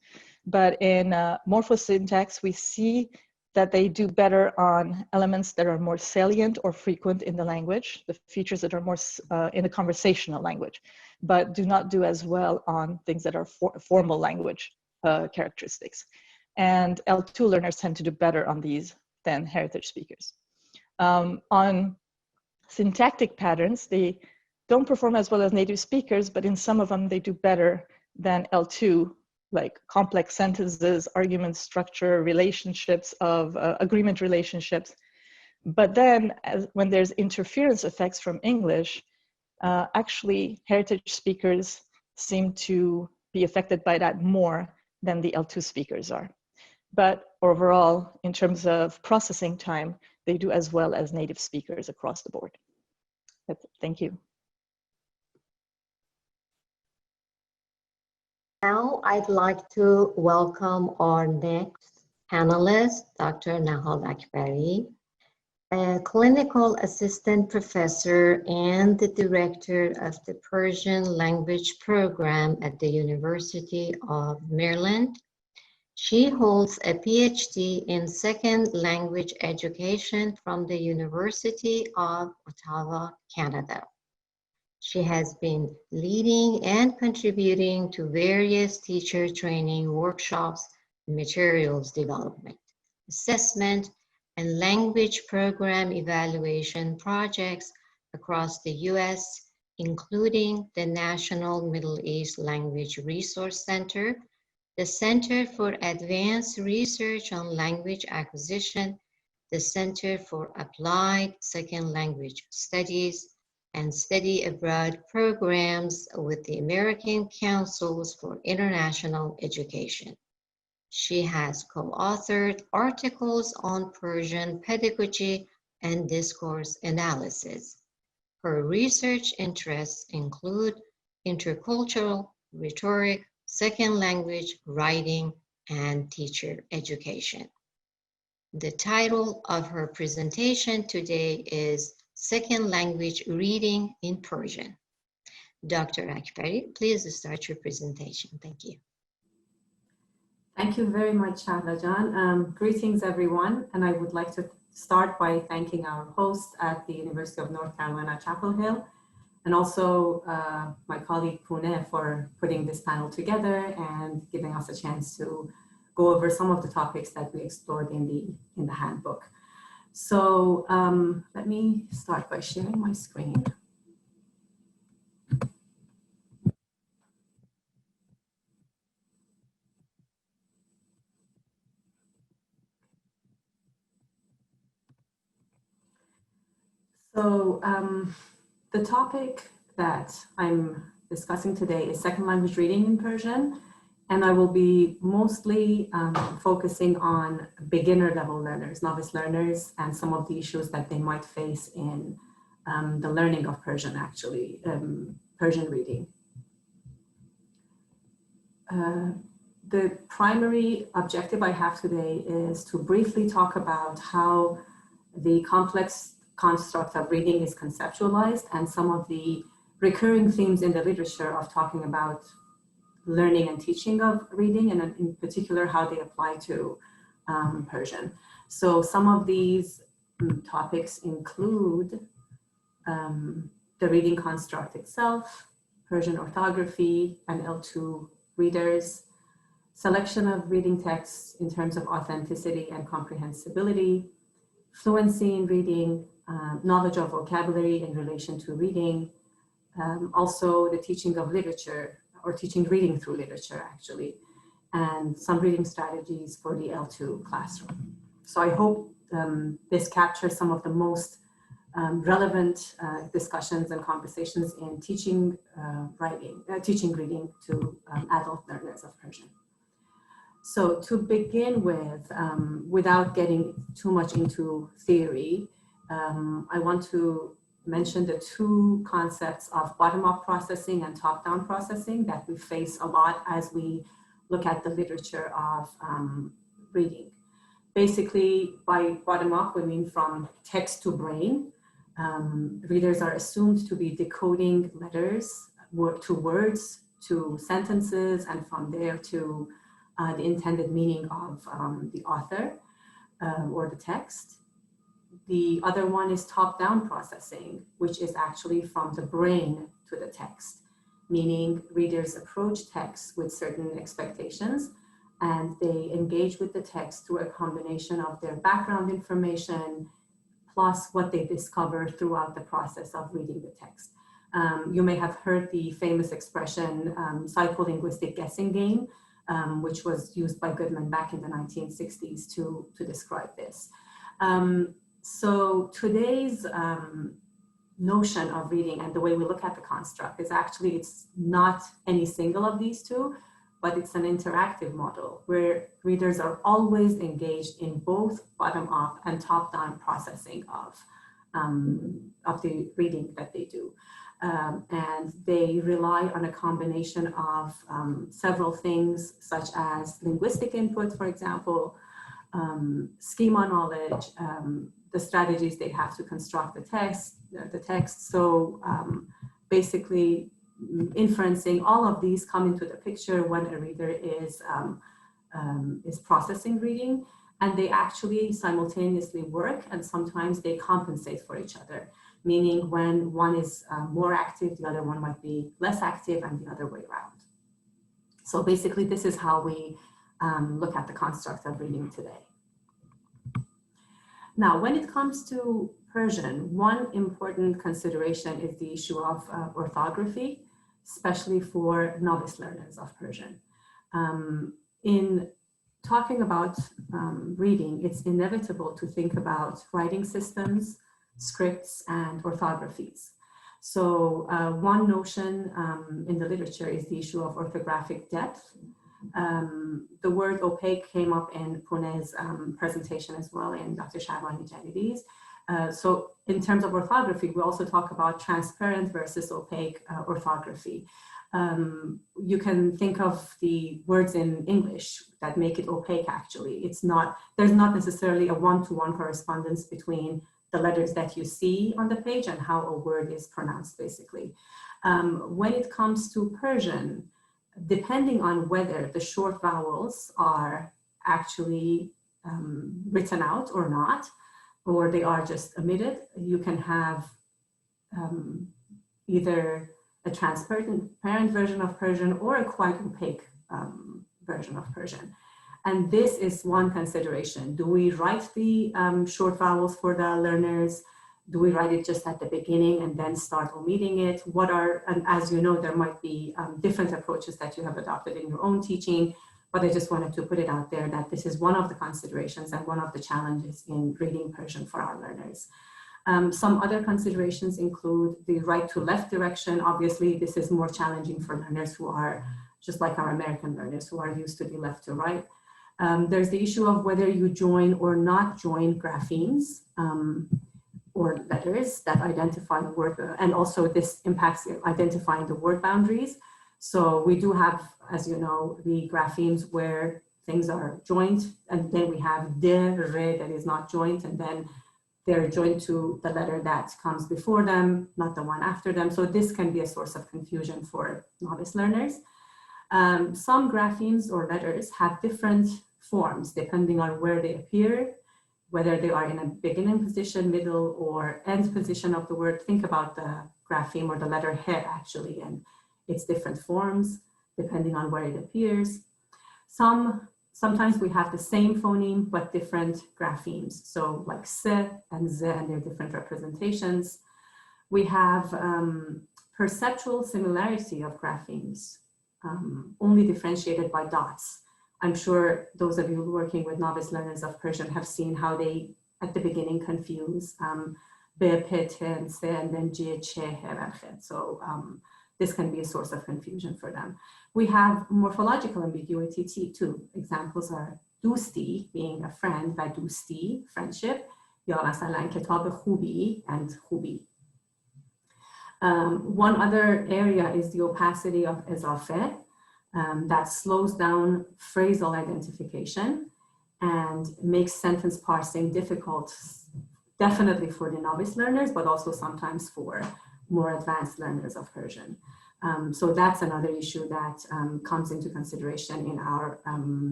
But in morphosyntax, we see that they do better on elements that are more salient or frequent in the language, the features that are more in a conversational language, but do not do as well on things that are formal language characteristics. And L2 learners tend to do better on these than heritage speakers. On syntactic patterns, they don't perform as well as native speakers, but in some of them they do better than L2, like complex sentences, argument structure, relationships of agreement relationships. But then when there's interference effects from English, actually heritage speakers seem to be affected by that more than the L2 speakers are. But overall, in terms of processing time, they do as well as native speakers across the board. Thank you. Now I'd like to welcome our next panelist, Dr. Nahal Akbari, a clinical assistant professor and the director of the Persian Language Program at the University of Maryland. She holds a PhD in second language education from the University of Ottawa, Canada. She has been leading and contributing to various teacher training workshops, materials development, assessment, and language program evaluation projects across the U.S., including the National Middle East Language Resource Center, the Center for Advanced Research on Language Acquisition, the Center for Applied Second Language Studies, and study abroad programs with the American Councils for International Education. She has co-authored articles on Persian pedagogy and discourse analysis. Her research interests include intercultural, rhetoric, second language, writing, and teacher education. The title of her presentation today is Second Language Reading in Persian. Dr. Akbari, please start your presentation. Thank you. Thank you very much, Shahla. Greetings, everyone. And I would like to start by thanking our host at the University of North Carolina, Chapel Hill, and also my colleague Pune for putting this panel together and giving us a chance to go over some of the topics that we explored in the handbook. So let me start by sharing my screen. So the topic that I'm discussing today is second language reading in Persian, and I will be mostly focusing on beginner level learners, novice learners, and some of the issues that they might face in the learning of Persian, actually, Persian reading. The primary objective I have today is to briefly talk about how the complex construct of reading is conceptualized and some of the recurring themes in the literature of talking about learning and teaching of reading, and in particular how they apply to Persian. So some of these topics include the reading construct itself, Persian orthography and L2 readers, selection of reading texts in terms of authenticity and comprehensibility, fluency in reading, knowledge of vocabulary in relation to reading, also the teaching of literature, or teaching reading through literature, actually, and some reading strategies for the L2 classroom. So I hope this captures some of the most relevant discussions and conversations in teaching teaching reading to adult learners of Persian. So to begin with, without getting too much into theory, I want to mention the two concepts of bottom-up processing and top-down processing that we face a lot as we look at the literature of reading. Basically, by bottom-up, we mean from text to brain. Readers are assumed to be decoding letters to words, to sentences, and from there to the intended meaning of the author or the text. The other one is top-down processing, which is actually from the brain to the text, meaning readers approach text with certain expectations and they engage with the text through a combination of their background information plus what they discover throughout the process of reading the text. You may have heard the famous expression psycholinguistic guessing game, which was used by Goodman back in the 1960s to describe this. So today's notion of reading and the way we look at the construct is actually, it's not any single of these two, but it's an interactive model where readers are always engaged in both bottom-up and top-down processing of the reading that they do. And they rely on a combination of several things, such as linguistic input, for example, schema knowledge, the strategies they have to construct the text. So basically, inferencing, all of these come into the picture when a reader is processing reading, and they actually simultaneously work, and sometimes they compensate for each other, meaning when one is more active, the other one might be less active, and the other way around. So basically, this is how we look at the construct of reading today. Now, when it comes to Persian, one important consideration is the issue of orthography, especially for novice learners of Persian. In talking about reading, it's inevitable to think about writing systems, scripts, and orthographies. So one notion in the literature is the issue of orthographic depth. The word opaque came up in Pune's presentation as well, in Dr. Shabani Jadidi's. So in terms of orthography, we also talk about transparent versus opaque orthography. You can think of the words in English that make it opaque, actually. There's not necessarily a one-to-one correspondence between the letters that you see on the page and how a word is pronounced, basically. When it comes to Persian, depending on whether the short vowels are actually written out or not, or they are just omitted, you can have either a transparent version of Persian or a quite opaque version of Persian. And this is one consideration. Do we write the short vowels for the learners? Do we write it just at the beginning and then start omitting it? And as you know, there might be different approaches that you have adopted in your own teaching, but I just wanted to put it out there that this is one of the considerations and one of the challenges in reading Persian for our learners. Some other considerations include the right to left direction. Obviously, this is more challenging for learners who are just like our American learners who are used to the left to right. There's the issue of whether you join or not join graphemes or letters that identify the word, and also this impacts identifying the word boundaries. So we do have, as you know, the graphemes where things are joined, and then we have de, re that is not joined, and then they're joined to the letter that comes before them, not the one after them. So this can be a source of confusion for novice learners. Some graphemes or letters have different forms depending on where they appear, whether they are in a beginning position, middle, or end position of the word. Think about the grapheme or the letter he, actually, and its different forms depending on where it appears. Sometimes we have the same phoneme but different graphemes, so like se and ze, and their different representations. We have perceptual similarity of graphemes, only differentiated by dots. I'm sure those of you working with novice learners of Persian have seen how they, at the beginning, confuse be, pe, te, and se, and then je, che, he, and chet. So this can be a source of confusion for them. We have morphological ambiguity too. Examples are dosti, being a friend, và dosti, friendship, ya masalan kitab khubi and khubi. One other area is the opacity of ezafe, that slows down phrasal identification and makes sentence parsing difficult, definitely for the novice learners, but also sometimes for more advanced learners of Persian. So that's another issue that comes into consideration in our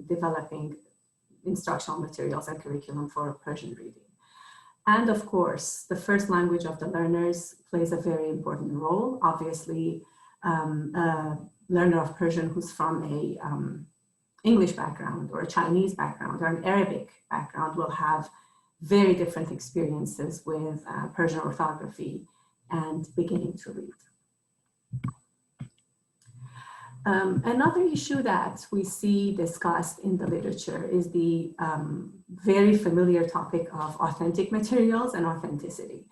developing instructional materials and curriculum for Persian reading. And of course, the first language of the learners plays a very important role. Obviously, a learner of Persian who's from a English background or a Chinese background or an Arabic background will have very different experiences with Persian orthography and beginning to read. Another issue that we see discussed in the literature is the very familiar topic of authentic materials and authenticity.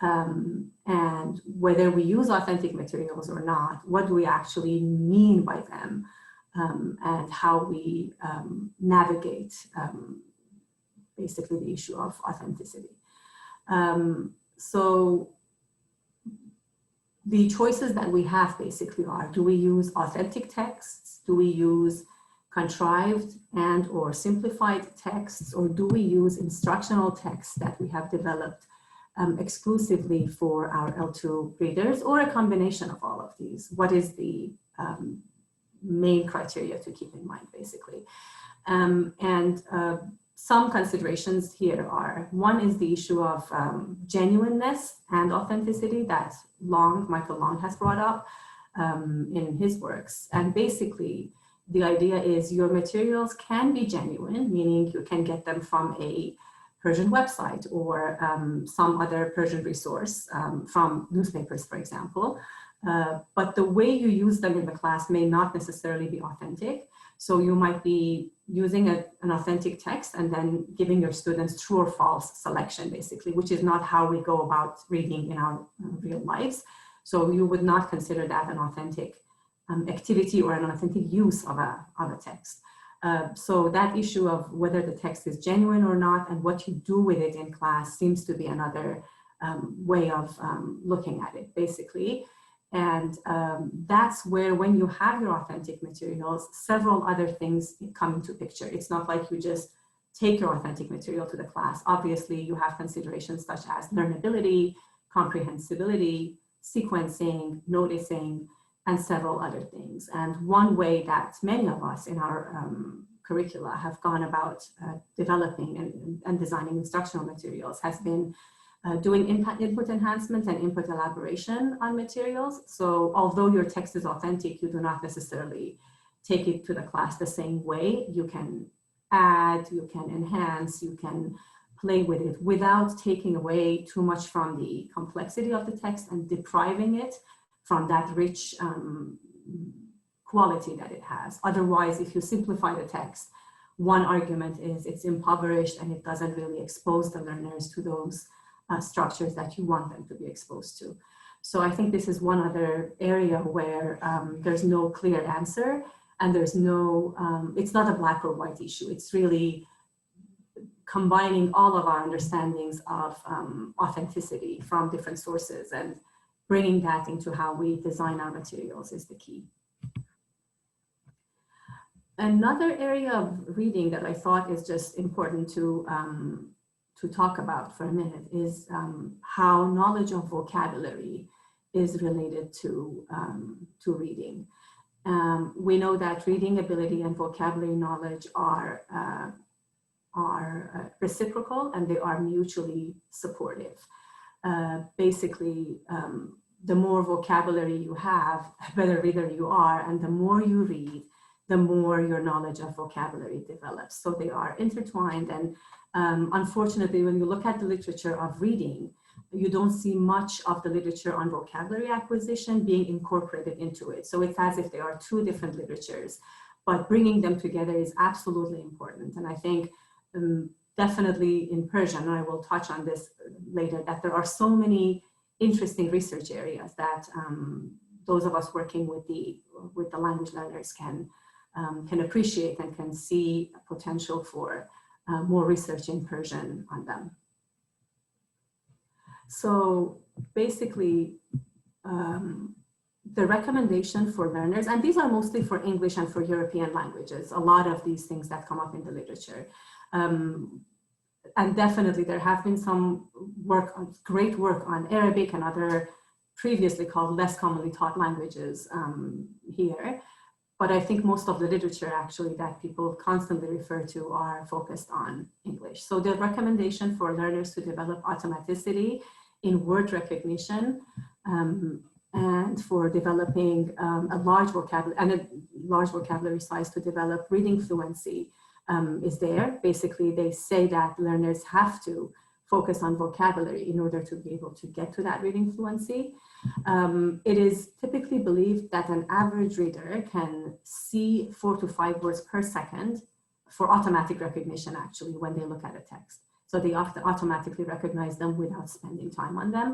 And whether we use authentic materials or not, what do we actually mean by them, and how we navigate basically the issue of authenticity. So the choices that we have basically are, do we use authentic texts? Do we use contrived and or simplified texts? Or do we use instructional texts that we have developed exclusively for our L2 readers, or a combination of all of these? What is the main criteria to keep in mind, basically? Some considerations here are, one is the issue of genuineness and authenticity that Michael Long has brought up in his works. And basically, the idea is your materials can be genuine, meaning you can get them from a Persian website or some other Persian resource from newspapers, for example. But the way you use them in the class may not necessarily be authentic. So you might be using an authentic text and then giving your students true or false selection, basically, which is not how we go about reading in our real lives. So you would not consider that an authentic activity or an authentic use of a text. So that issue of whether the text is genuine or not and what you do with it in class seems to be another way of looking at it, basically. And that's where, when you have your authentic materials, several other things come into picture. It's not like you just take your authentic material to the class. Obviously, you have considerations such as learnability, comprehensibility, sequencing, noticing, and several other things. And one way that many of us in our curricula have gone about developing and designing instructional materials has been doing input enhancement and input elaboration on materials. So although your text is authentic, you do not necessarily take it to the class the same way. You can add, you can enhance, you can play with it without taking away too much from the complexity of the text and depriving it from that rich quality that it has. Otherwise, if you simplify the text, one argument is it's impoverished and it doesn't really expose the learners to those structures that you want them to be exposed to. So I think this is one other area where there's no clear answer, and there's no, it's not a black or white issue. It's really combining all of our understandings of authenticity from different sources and bringing that into how we design our materials is the key. Another area of reading that I thought is just important to talk about for a minute is how knowledge of vocabulary is related to reading. We know that reading ability and vocabulary knowledge are reciprocal, and they are mutually supportive. Basically, the more vocabulary you have, the better reader you are, and the more you read, the more your knowledge of vocabulary develops. So they are intertwined, and unfortunately, when you look at the literature of reading, you don't see much of the literature on vocabulary acquisition being incorporated into it. So it's as if they are two different literatures, but bringing them together is absolutely important. And I think definitely in Persian, and I will touch on this later, that there are so many interesting research areas that those of us working with the language learners can appreciate and can see a potential for more research in Persian on them. So basically, the recommendation for learners, and these are mostly for English and for European languages, a lot of these things that come up in the literature. And definitely there have been some work, great work on Arabic and other previously called less commonly taught languages here. But I think most of the literature actually that people constantly refer to are focused on English. So the recommendation for learners to develop automaticity in word recognition and for developing a large vocabulary size to develop reading fluency is there. Basically, they say that learners have to focus on vocabulary in order to be able to get to that reading fluency. It is typically believed that an average reader can see 4 to 5 words per second for automatic recognition, actually, when they look at a text. So they often automatically recognize them without spending time on them.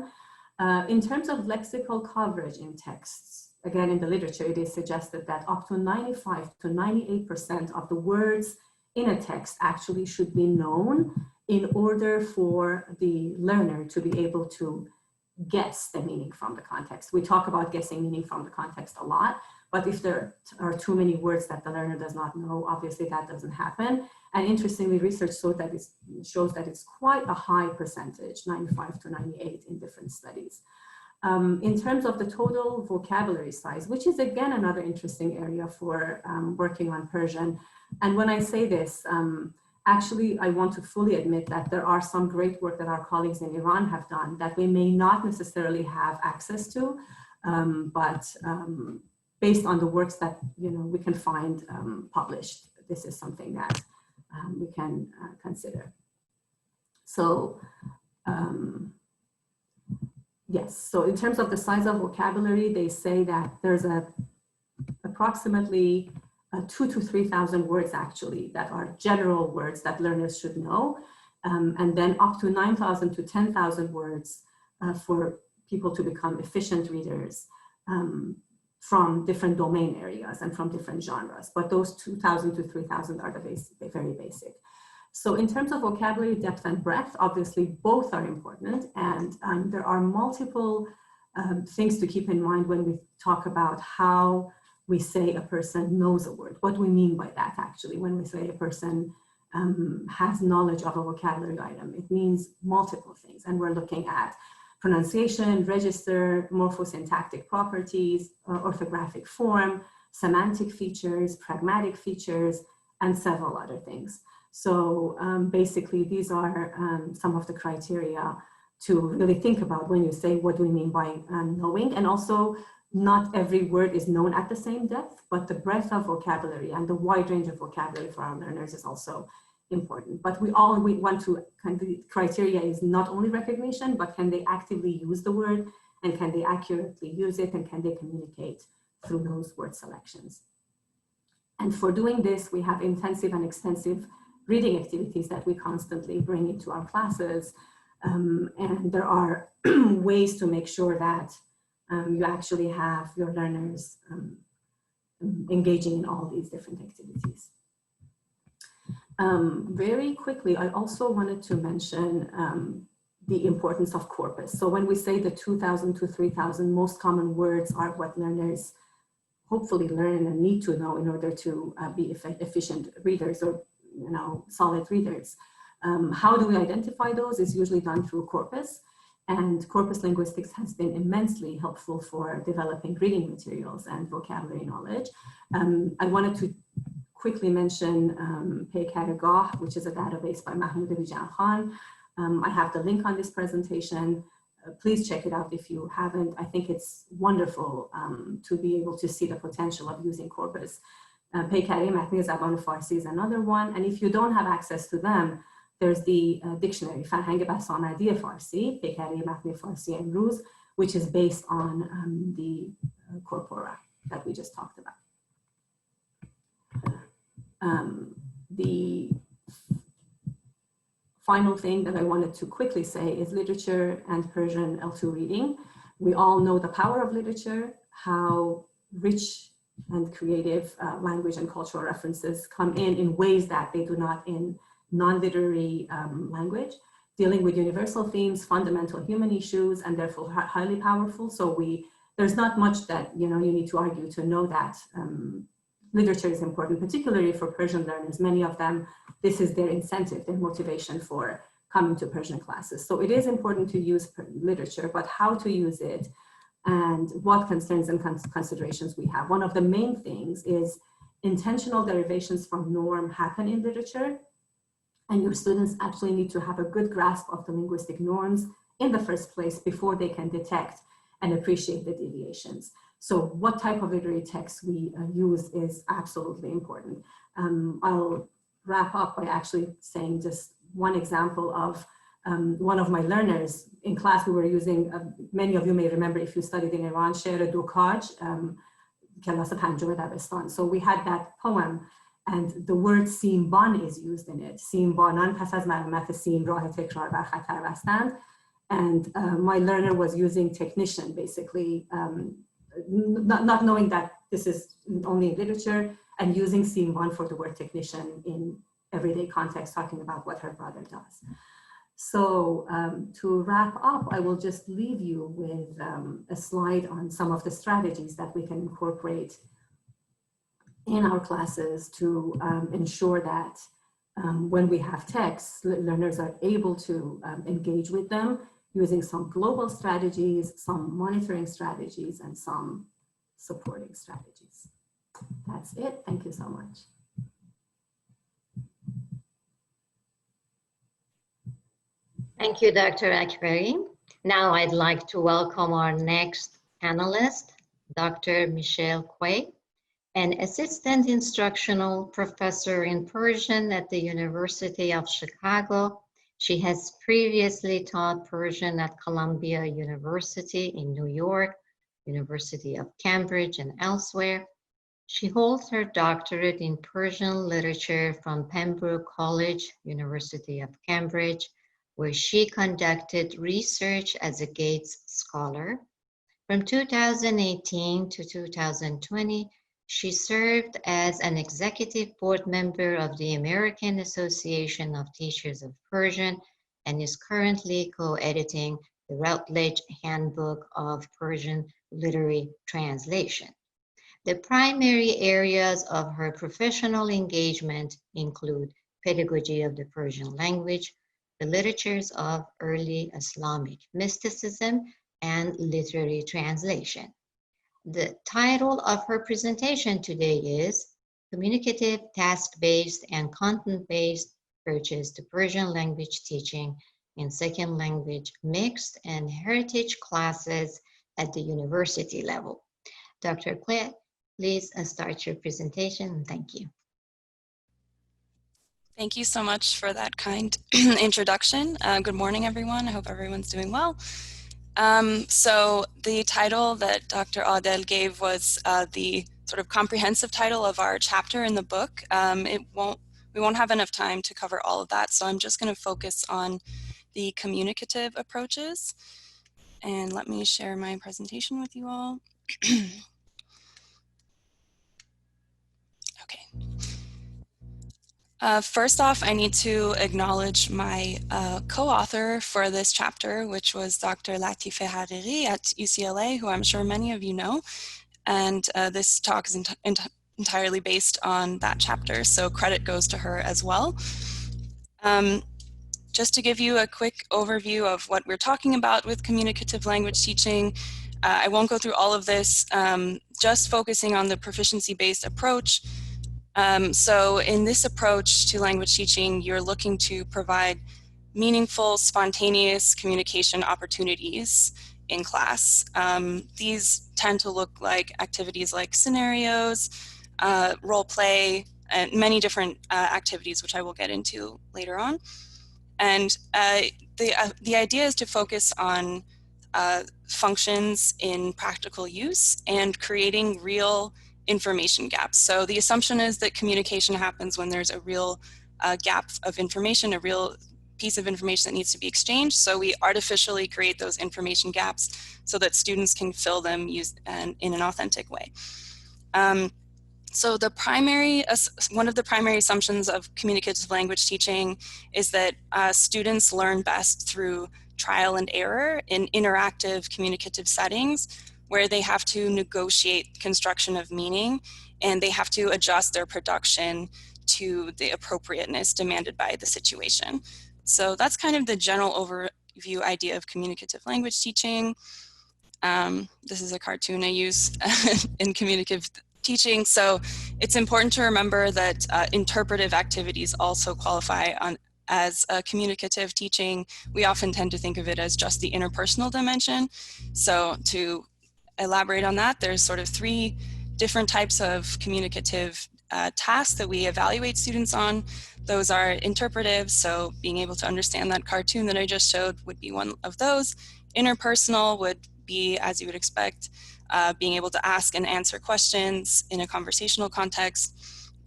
In terms of lexical coverage in texts, again, in the literature, it is suggested that up to 95 to 98% of the words in a text actually should be known in order for the learner to be able to guess the meaning from the context. We talk about guessing meaning from the context a lot, but if there are too many words that the learner does not know, obviously that doesn't happen. And interestingly, research shows that it's quite a high percentage, 95 to 98 in different studies. In terms of the total vocabulary size, which is again another interesting area for working on Persian. And when I say this, actually, I want to fully admit that there are some great work that our colleagues in Iran have done that we may not necessarily have access to, but based on the works that we can find published, this is something that we can consider. So yes, so in terms of the size of vocabulary, they say that there's approximately 2,000 to 3,000 words actually that are general words that learners should know, and then up to 9,000 to 10,000 words for people to become efficient readers from different domain areas and from different genres. But those 2,000 to 3,000 are the very basic. So in terms of vocabulary depth and breadth, obviously both are important, and there are multiple things to keep in mind when we talk about how we say a person knows a word. What do we mean by that actually when we say a person has knowledge of a vocabulary item? It means multiple things, and we're looking at pronunciation, register, morphosyntactic properties, orthographic form, semantic features, pragmatic features, and several other things. So basically these are some of the criteria to really think about when you say what do we mean by knowing. And also, not every word is known at the same depth, but the breadth of vocabulary and the wide range of vocabulary for our learners is also important. But we want to, the criteria is not only recognition, but can they actively use the word, and can they accurately use it, and can they communicate through those word selections. And for doing this, we have intensive and extensive reading activities that we constantly bring into our classes. And there are ways to make sure that you actually have your learners engaging in all these different activities. Very quickly, I also wanted to mention the importance of corpus. So when we say the 2,000 to 3,000 most common words are what learners hopefully learn and need to know in order to be efficient readers or solid readers. How do we identify those is usually done through corpus. And corpus linguistics has been immensely helpful for developing reading materials and vocabulary knowledge. I wanted to quickly mention Peykargah, which is a database by Mahmoud Bijan Khan. I have the link on this presentation. Please check it out if you haven't. I think it's wonderful to be able to see the potential of using corpus. Peykari Matni Zaban Farsi is another one. And if you don't have access to them, there's the dictionary, Farhang Basamadi Farsi, Peykari Matni Farsi and Ruz, which is based on the corpora that we just talked about. The final thing that I wanted to quickly say is literature and Persian L2 reading. We all know the power of literature, how rich and creative language and cultural references come in ways that they do not in non-literary language, dealing with universal themes, fundamental human issues, and therefore highly powerful. So there's not much that you need to argue to know that literature is important, particularly for Persian learners. Many of them, this is their incentive, their motivation for coming to Persian classes. So it is important to use literature, but how to use it and what concerns and considerations we have. One of the main things is intentional derivations from norm happen in literature, and your students actually need to have a good grasp of the linguistic norms in the first place before they can detect and appreciate the deviations. So what type of literary text we use is absolutely important. I'll wrap up by actually saying just one example of one of my learners in class. We were using, many of you may remember if you studied in Iran, شعر دوکاج, کلاس پنجم دبستان. So we had that poem, and the word سیمبان is used in it. سیمبانان پس از مرمت سیم راه تکرار بر خطر بستند. And my learner was using technician, basically, not knowing that this is only literature, and using سیمبان for the word technician in everyday context, talking about what her brother does. So to wrap up, I will just leave you with a slide on some of the strategies that we can incorporate in our classes to ensure that when we have texts, learners are able to engage with them using some global strategies, some monitoring strategies, and some supporting strategies. That's it. Thank you so much. Thank you, Dr. Akbari. Now I'd like to welcome our next panelist, Dr. Michelle Quay, an assistant instructional professor in Persian at the University of Chicago. She has previously taught Persian at Columbia University in New York, University of Cambridge, and elsewhere. She holds her doctorate in Persian literature from Pembroke College, University of Cambridge, where she conducted research as a Gates Scholar. From 2018 to 2020, she served as an executive board member of the American Association of Teachers of Persian and is currently co-editing the Routledge Handbook of Persian Literary Translation. The primary areas of her professional engagement include pedagogy of the Persian language, the literatures of early Islamic mysticism, and literary translation. The title of her presentation today is Communicative, Task-Based, and Content-Based Approaches to Persian Language Teaching in Second Language Mixed and Heritage Classes at the University Level. Dr. Quay, please start your presentation, and thank you. Thank you so much for that kind introduction. Good morning, everyone. I hope everyone's doing well. So the title that Dr. Adel gave was the sort of comprehensive title of our chapter in the book. We won't have enough time to cover all of that, so I'm just going to focus on the communicative approaches. And let me share my presentation with you all. Okay. First off, I need to acknowledge my co-author for this chapter, which was Dr. Latife Hariri at UCLA, who I'm sure many of you know. And this talk is entirely based on that chapter, so credit goes to her as well. Just to give you a quick overview of what we're talking about with communicative language teaching, I won't go through all of this, just focusing on the proficiency-based approach. So in this approach to language teaching, you're looking to provide meaningful, spontaneous communication opportunities in class. These tend to look like activities like scenarios, role play, and many different activities, which I will get into later on. And the idea is to focus on functions in practical use and creating real information gaps. So the assumption is that communication happens when there's a real gap of information, a real piece of information that needs to be exchanged. So we artificially create those information gaps so that students can fill them in an authentic way. So one of the primary assumptions of communicative language teaching is that students learn best through trial and error in interactive communicative settings, where they have to negotiate construction of meaning and they have to adjust their production to the appropriateness demanded by the situation. So that's kind of the general overview idea of communicative language teaching. This is a cartoon I use in communicative teaching. So it's important to remember that interpretive activities also qualify as communicative teaching. We often tend to think of it as just the interpersonal dimension. So to elaborate on that, there's sort of 3 different types of communicative tasks that we evaluate students on. Those are interpretive, so being able to understand that cartoon that I just showed would be one of those. Interpersonal would be, as you would expect, being able to ask and answer questions in a conversational context.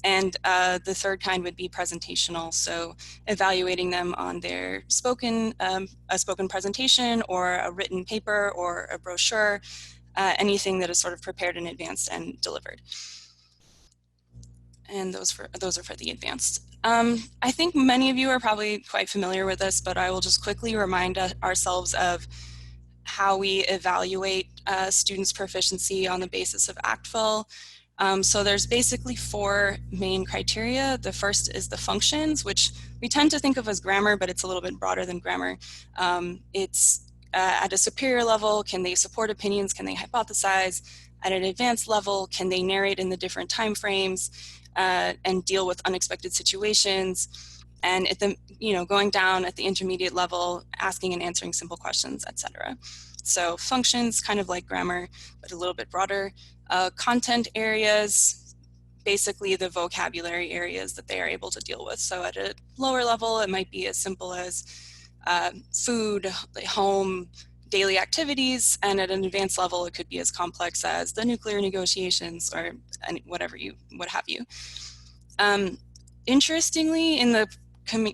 And the third kind would be presentational, so evaluating them on their spoken, a spoken presentation or a written paper or a brochure, anything that is sort of prepared in advance and delivered. And those are for the advanced. I think many of you are probably quite familiar with this, but I will just quickly remind ourselves of how we evaluate students' proficiency on the basis of ACTFL. So there's basically 4 main criteria. The first is the functions, which we tend to think of as grammar, but it's a little bit broader than grammar. It's at a superior level, can they support opinions? Can they hypothesize? At an advanced level, can they narrate in the different time frames and deal with unexpected situations? And at the, going down at the intermediate level, asking and answering simple questions, etc. So functions, kind of like grammar, but a little bit broader. Content areas, basically the vocabulary areas that they are able to deal with. So at a lower level, it might be as simple as food, home, daily activities, and at an advanced level, it could be as complex as the nuclear negotiations or what have you. Interestingly, in the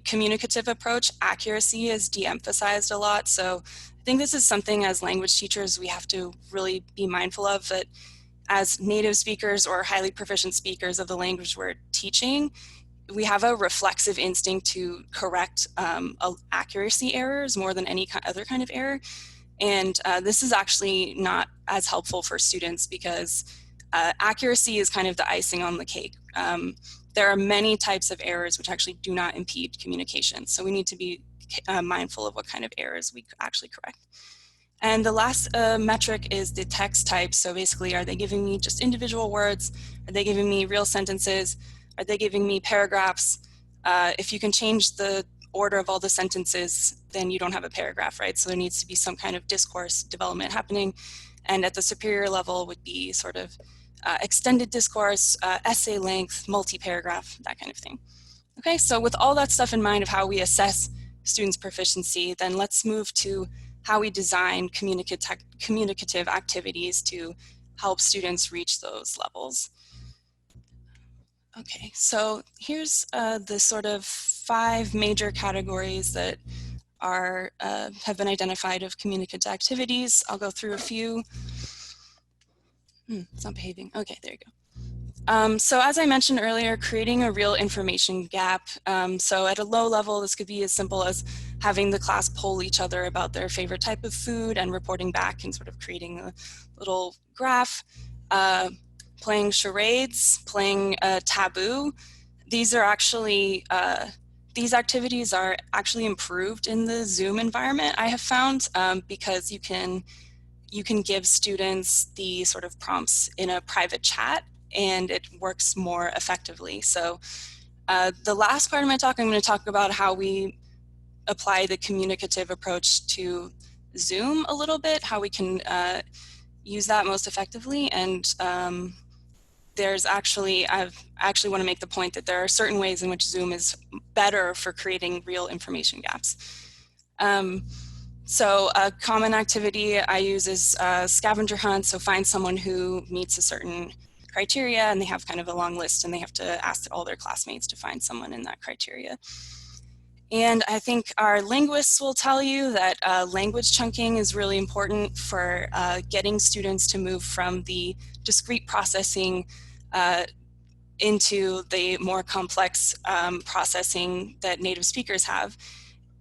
communicative approach, accuracy is de-emphasized a lot. So I think this is something as language teachers we have to really be mindful of, that as native speakers or highly proficient speakers of the language we're teaching, we have a reflexive instinct to correct accuracy errors more than any other kind of error. And this is actually not as helpful for students because accuracy is kind of the icing on the cake. There are many types of errors which actually do not impede communication. So we need to be mindful of what kind of errors we actually correct. And the last metric is the text type. So basically, are they giving me just individual words? Are they giving me real sentences? Are they giving me paragraphs? If you can change the order of all the sentences, then you don't have a paragraph, right? So there needs to be some kind of discourse development happening. And at the superior level would be sort of extended discourse, essay length, multi-paragraph, that kind of thing. Okay, so with all that stuff in mind of how we assess students' proficiency, then let's move to how we design communicative activities to help students reach those levels. Okay, so here's the sort of 5 major categories that are have been identified of communicative activities. I'll go through a few. It's not behaving. Okay, there you go. So as I mentioned earlier, creating a real information gap. So at a low level, this could be as simple as having the class poll each other about their favorite type of food and reporting back and sort of creating a little graph. Playing charades, playing taboo. These are actually, these activities are actually improved in the Zoom environment, I have found, because you can give students the sort of prompts in a private chat and it works more effectively. So the last part of my talk, I'm going to talk about how we apply the communicative approach to Zoom a little bit, how we can use that most effectively. And there's actually, I actually want to make the point that there are certain ways in which Zoom is better for creating real information gaps. So a common activity I use is scavenger hunt. So find someone who meets a certain criteria and they have kind of a long list and they have to ask all their classmates to find someone in that criteria. And I think our linguists will tell you that language chunking is really important for getting students to move from the discrete processing into the more complex processing that native speakers have.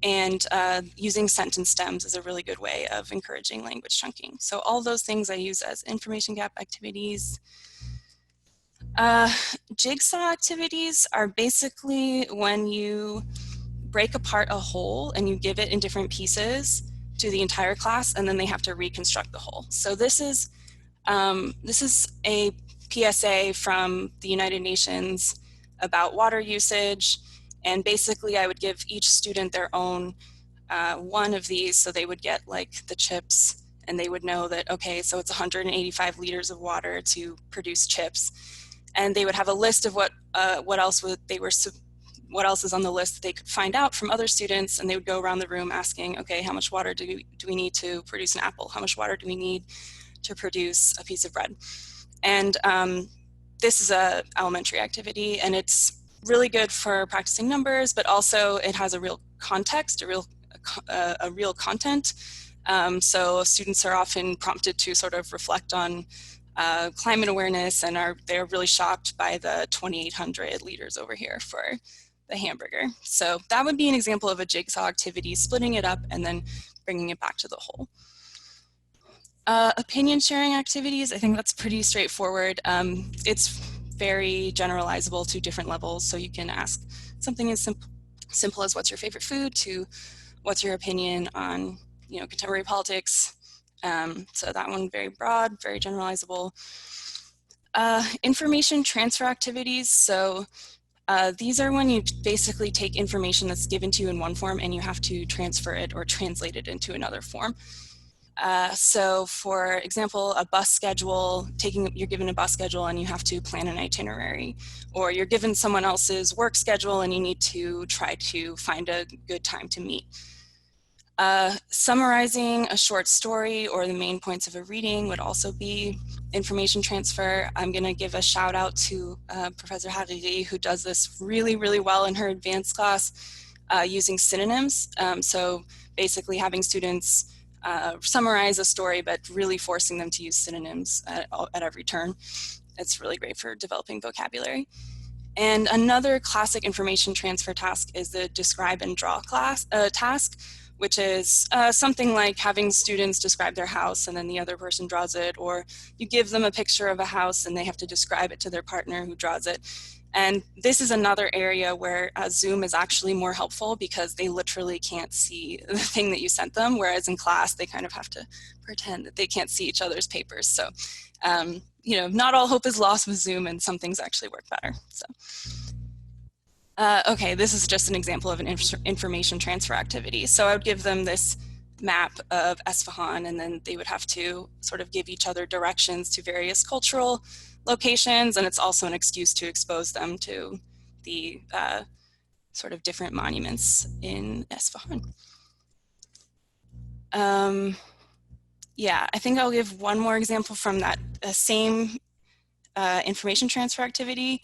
And using sentence stems is a really good way of encouraging language chunking. So all those things I use as information gap activities. Jigsaw activities are basically when you break apart a whole and you give it in different pieces to the entire class, and then they have to reconstruct the whole. So this is a PSA from the United Nations about water usage, and basically I would give each student their own one of these, so they would get like the chips, and they would know that, okay, so it's 185 liters of water to produce chips, and they would have a list of what else is on the list that they could find out from other students, and they would go around the room asking, okay, how much water do we need to produce an apple? How much water do we need to produce a piece of bread? And this is a elementary activity, and it's really good for practicing numbers, but also it has a real context, a real content. So students are often prompted to sort of reflect on climate awareness, and they're really shocked by the 2,800 liters over here for the hamburger. So that would be an example of a jigsaw activity, splitting it up and then bringing it back to the whole. Opinion sharing activities, I think that's pretty straightforward. It's very generalizable to different levels. So you can ask something as simple as what's your favorite food to what's your opinion on, contemporary politics. So that one very broad, very generalizable. Information transfer activities. So these are when you basically take information that's given to you in one form and you have to transfer it or translate it into another form. So for example, a bus schedule, you're given a bus schedule and you have to plan an itinerary, or you're given someone else's work schedule and you need to try to find a good time to meet. Summarizing a short story or the main points of a reading would also be information transfer. I'm going to give a shout out to Professor Hariri, who does this really, really well in her advanced class using synonyms. So basically having students summarize a story, but really forcing them to use synonyms at every turn. It's really great for developing vocabulary. And another classic information transfer task is the describe and draw task, which is something like having students describe their house and then the other person draws it, or you give them a picture of a house and they have to describe it to their partner who draws it. And this is another area where Zoom is actually more helpful because they literally can't see the thing that you sent them, whereas in class they kind of have to pretend that they can't see each other's papers. So, not all hope is lost with Zoom, and some things actually work better. So, okay, this is just an example of an information transfer activity. So I would give them this map of Esfahan, and then they would have to sort of give each other directions to various cultural locations, and it's also an excuse to expose them to the sort of different monuments in Esfahan. Yeah, I think I'll give one more example from that same information transfer activity.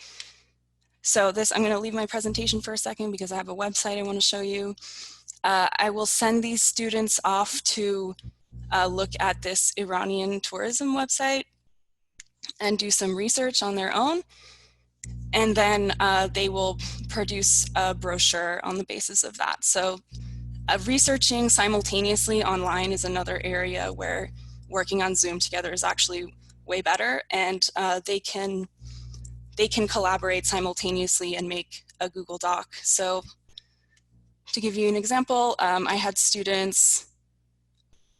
So I'm going to leave my presentation for a second because I have a website I want to show you. I will send these students off to look at this Iranian tourism website and do some research on their own. And then they will produce a brochure on the basis of that. So researching simultaneously online is another area where working on Zoom together is actually way better, and they can collaborate simultaneously and make a Google Doc. So to give you an example, I had students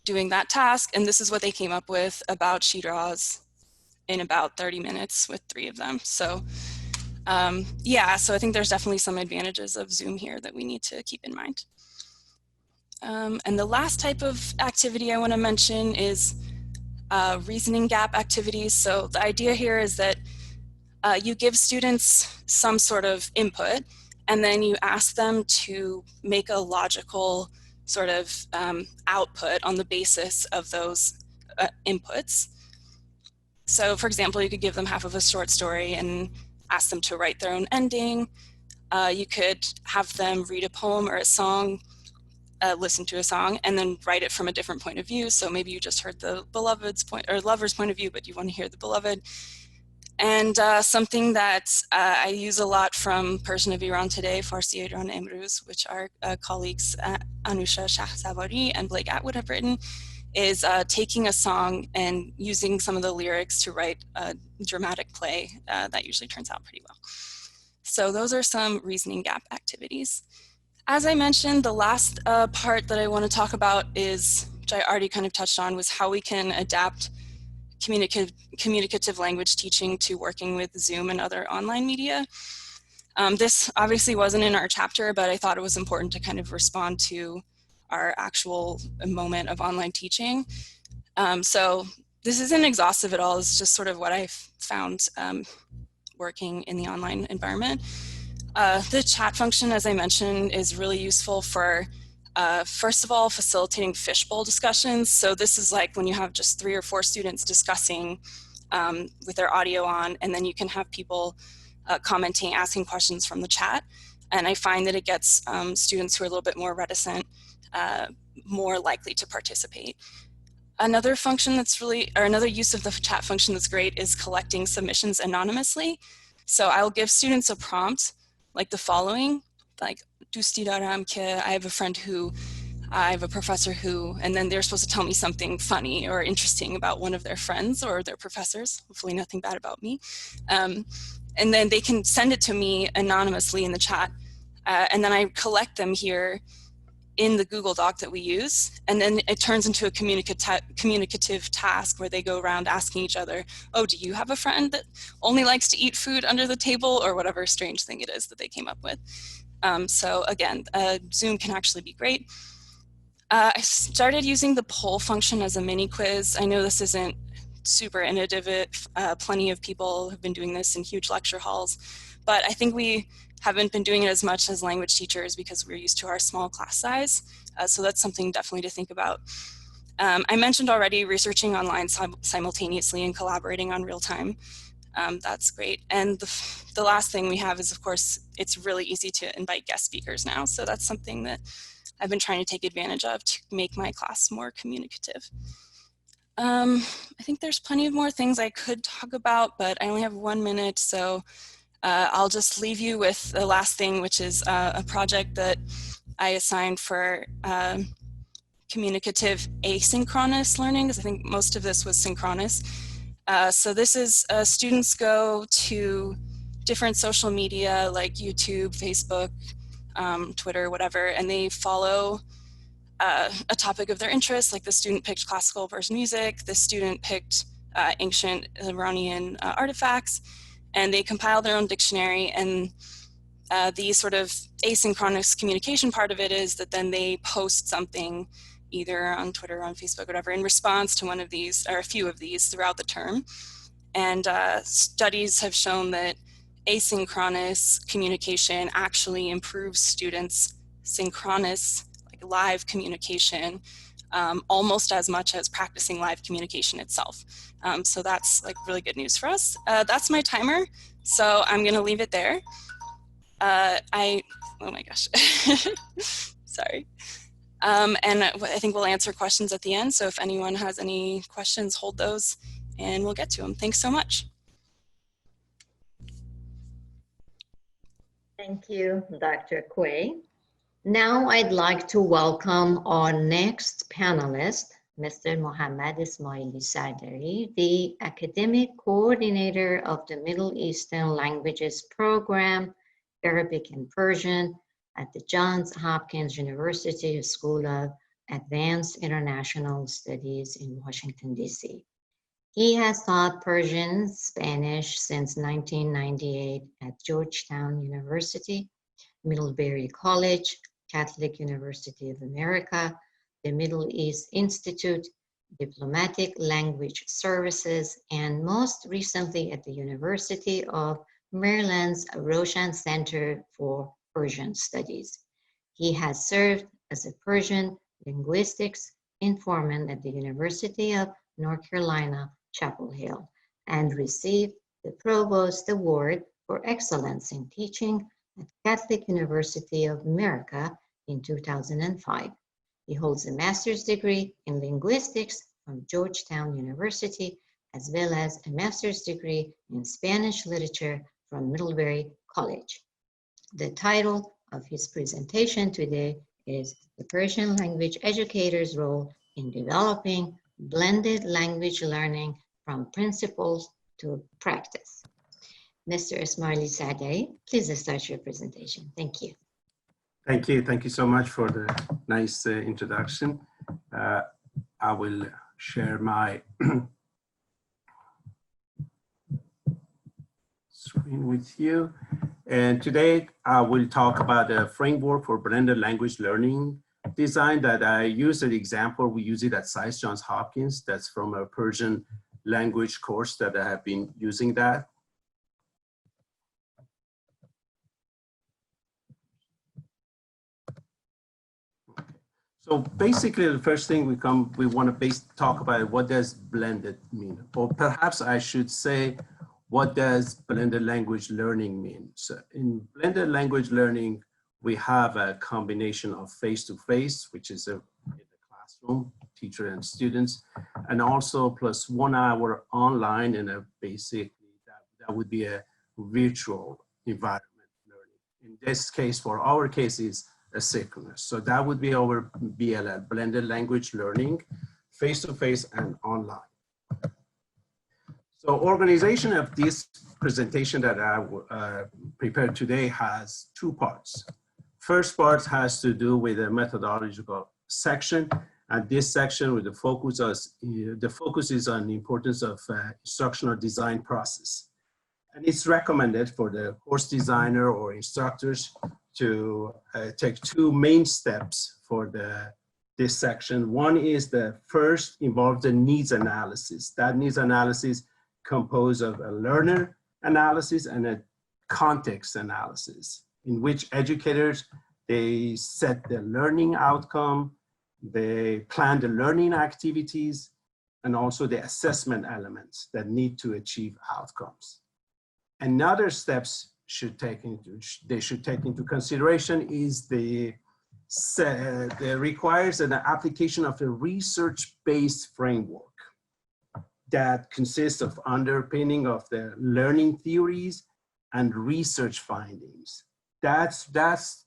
doing that task, and this is what they came up with about Shiraz in about 30 minutes with 3 of them. So yeah, so I think there's definitely some advantages of Zoom here that we need to keep in mind. And the last type of activity I want to mention is reasoning gap activities. So the idea here is that you give students some sort of input, and then you ask them to make a logical sort of output on the basis of those inputs. So for example, you could give them half of a short story and ask them to write their own ending. You could have them read a poem or a song, listen to a song, and then write it from a different point of view. So maybe you just heard the beloved's point or lover's point of view, but you want to hear the beloved. And something that I use a lot from Persian of Iran Today, Farsi Iran Emruz, which our colleagues Anusha Shahsavari and Blake Atwood have written, is taking a song and using some of the lyrics to write a dramatic play that usually turns out pretty well. So those are some reasoning gap activities. As I mentioned, the last part that I want to talk about is, which I already kind of touched on, was how we can adapt communicative language teaching to working with Zoom and other online media. This obviously wasn't in our chapter, but I thought it was important to kind of respond to our actual moment of online teaching. So this isn't exhaustive at all. It's just sort of what I found working in the online environment. The chat function, as I mentioned, is really useful for, first of all, facilitating fishbowl discussions. So this is like when you have just 3 or 4 students discussing with their audio on, and then you can have people commenting, asking questions from the chat. And I find that it gets students who are a little bit more reticent more likely to participate. Another function that's really, or another use of the chat function that's great is collecting submissions anonymously. So I'll give students a prompt like the following, like, "Dusti daram ke," I have a friend who, I have a professor who, and then they're supposed to tell me something funny or interesting about one of their friends or their professors, hopefully nothing bad about me. And then they can send it to me anonymously in the chat. And then I collect them here in the Google Doc that we use, and then it turns into a communicative task where they go around asking each other, "Oh, do you have a friend that only likes to eat food under the table?" or whatever strange thing it is that they came up with. So again, Zoom can actually be great. I started using the poll function as a mini quiz. I know this isn't super innovative. Plenty of people have been doing this in huge lecture halls, but I think we haven't been doing it as much as language teachers because we're used to our small class size. So that's something definitely to think about. I mentioned already researching online simultaneously and collaborating on real time. That's great. And the last thing we have is, of course, it's really easy to invite guest speakers now. So that's something that I've been trying to take advantage of to make my class more communicative. I think there's plenty of more things I could talk about, but I only have 1 minute, so I'll just leave you with the last thing, which is a project that I assigned for communicative asynchronous learning, because I think most of this was synchronous. So this is students go to different social media like YouTube, Facebook, Twitter, whatever, and they follow a topic of their interest. Like the student picked classical Persian music, the student picked ancient Iranian artifacts, and they compile their own dictionary. And the sort of asynchronous communication part of it is that then they post something either on Twitter or on Facebook, whatever, in response to one of these or a few of these throughout the term. And studies have shown that asynchronous communication actually improves students' synchronous, like live communication, almost as much as practicing live communication itself. So that's like really good news for us. That's my timer, so I'm gonna leave it there. Oh my gosh, sorry. And I think we'll answer questions at the end. So if anyone has any questions, hold those and we'll get to them. Thanks so much. Thank you, Dr. Quay. Now I'd like to welcome our next panelist, Mr. Mohammad Ismaili Sadari, the Academic Coordinator of the Middle Eastern Languages Program, Arabic and Persian, at the Johns Hopkins University School of Advanced International Studies in Washington, D.C. He has taught Persian, Spanish since 1998 at Georgetown University, Middlebury College, Catholic University of America, the Middle East Institute, Diplomatic Language Services, and most recently at the University of Maryland's Roshan Center for Persian Studies. He has served as a Persian linguistics informant at the University of North Carolina, Chapel Hill, and received the Provost Award for Excellence in Teaching at Catholic University of America in 2005. He holds a master's degree in linguistics from Georgetown University, as well as a master's degree in Spanish literature from Middlebury College. The title of his presentation today is The Persian Language Educator's Role in Developing Blended Language Learning from Principles to Practice. Mr. Ismaili Sadari, please start your presentation. Thank you. Thank you. Thank you so much for the nice introduction. I will share my screen with you. And today I will talk about a framework for blended language learning design that I use an example. We use it at SAIS Johns Hopkins. That's from a Persian language course that I have been using that. So basically, the first thing we want to talk about what does blended mean, or perhaps I should say, what does blended language learning mean? So in blended language learning, we have a combination of face-to-face, which is in the classroom, teacher and students, and also plus 1 hour online, and basically that would be a virtual environment learning. In this case, for our case, is asynchronous. So that would be our BLL, blended language learning, face-to-face and online. So organization of this presentation that I prepared today has two parts. First part has to do with the methodological section, and this section with the focus is on the importance of instructional design process. And it's recommended for the course designer or instructors to take two main steps for this section. One is the first involves the needs analysis. That needs analysis composed of a learner analysis and a context analysis, in which educators, they set the learning outcome, they plan the learning activities, and also the assessment elements that need to achieve outcomes. Another steps they should take into consideration is requires an application of a research-based framework that consists of underpinning of the learning theories and research findings. That's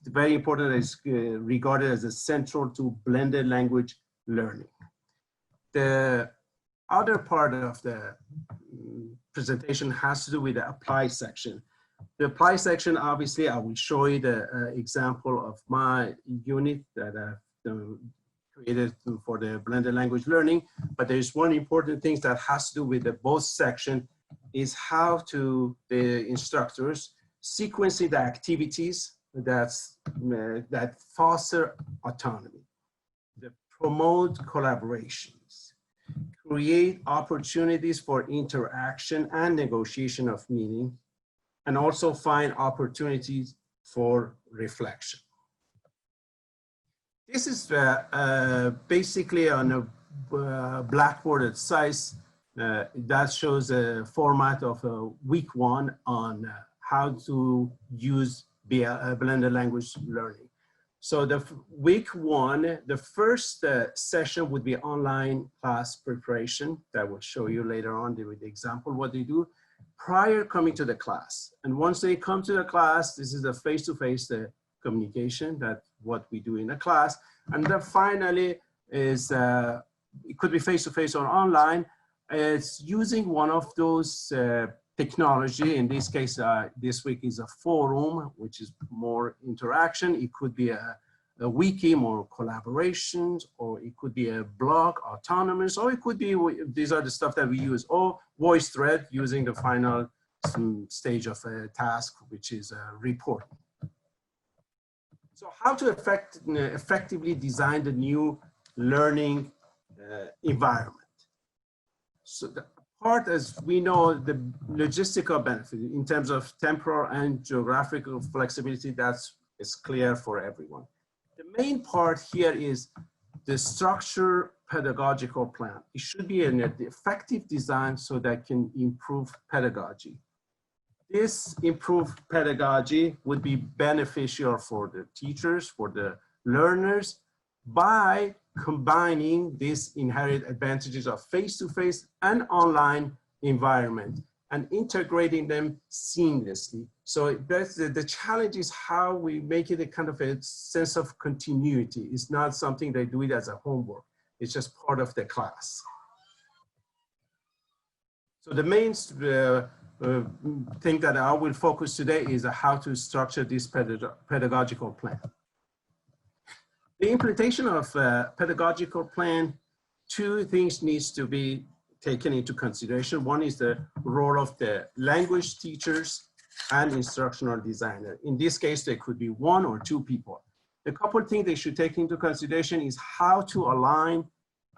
very important, as regarded as essential to blended language learning. The other part of the presentation has to do with the apply section. The apply section, obviously, I will show you the example of my unit that I've created for the blended language learning. But there's one important thing that has to do with the both section is how to the instructors sequencing the activities that foster autonomy, that promote collaborations, create opportunities for interaction and negotiation of meaning, and also find opportunities for reflection. This is basically on a blackboard at SAIS. That shows a format of week 1 on how to use blended language learning. So the week 1, the first session would be online class preparation. That will show you later on with the example what they do prior coming to the class. And once they come to the class, this is the face-to-face communication, that what we do in the class. And then finally is, it could be face-to-face or online. It's using one of those technology. In this case, this week is a forum, which is more interaction. It could be a wiki, more collaborations, or it could be a blog, autonomous, or it could be, these are the stuff that we use, or voice thread using the final stage of a task, which is reporting. So how to effectively design the new learning environment. So the part, as we know, the logistical benefit in terms of temporal and geographical flexibility, is clear for everyone. The main part here is the structure pedagogical plan. It should be an effective design so that can improve pedagogy. This improved pedagogy would be beneficial for the teachers, for the learners, by combining these inherent advantages of face-to-face and online environment and integrating them seamlessly. So that's the challenge is how we make it a kind of a sense of continuity. It's not something they do it as a homework. It's just part of the class. So the main thing that I will focus today is how to structure this pedagogical plan. The implementation of a pedagogical plan, two things needs to be taken into consideration. One is the role of the language teachers and instructional designer. In this case, there could be one or two people. The couple of things they should take into consideration is how to align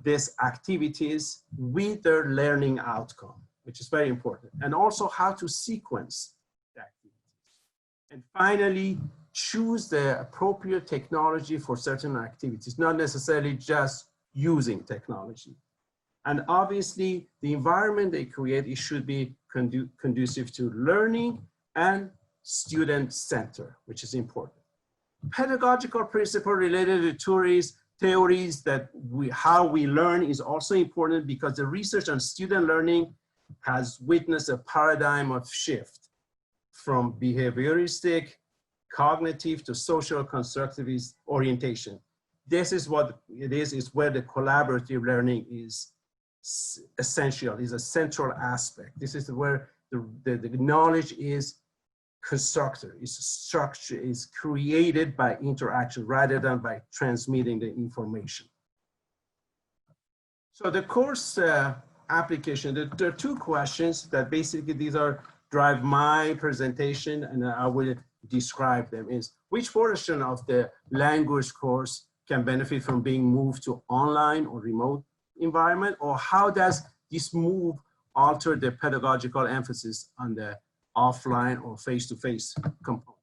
these activities with their learning outcome, which is very important, and also how to sequence the activities. And finally, choose the appropriate technology for certain activities, not necessarily just using technology. And obviously, the environment they create, it should be conducive to learning and student-centered, which is important. Pedagogical principle related to theories that how we learn is also important, because the research on student learning has witnessed a paradigm of shift from behavioristic, cognitive to social constructivist orientation. This is what it is where the collaborative learning is essential, is a central aspect. This is where the knowledge is constructed, is structured, is created by interaction rather than by transmitting the information. So the course application, there are two questions that basically drive my presentation, and I will describe them. Is which portion of the language course can benefit from being moved to online or remote environment, or how does this move alter the pedagogical emphasis on the offline or face-to-face component?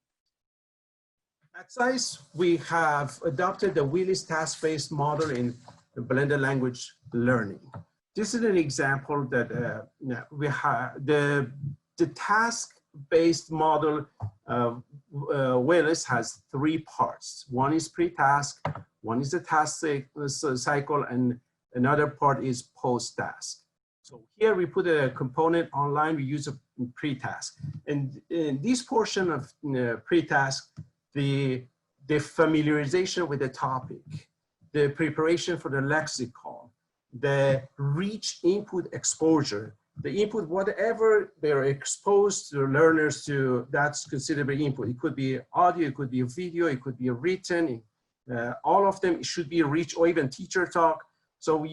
At SAIS, we have adopted the Willis task-based model in blended language learning. This is an example that we have the task-based model. Willis has three parts. One is pre-task, one is the task cycle, and another part is post-task. So here we put a component online, we use a pre-task. And in this portion of pre-task, the familiarization with the topic, the preparation for the lexical, the rich input exposure, the input, whatever they're exposed to learners to, that's considered input. It could be audio, it could be a video, it could be a written, all of them should be rich, or even teacher talk. So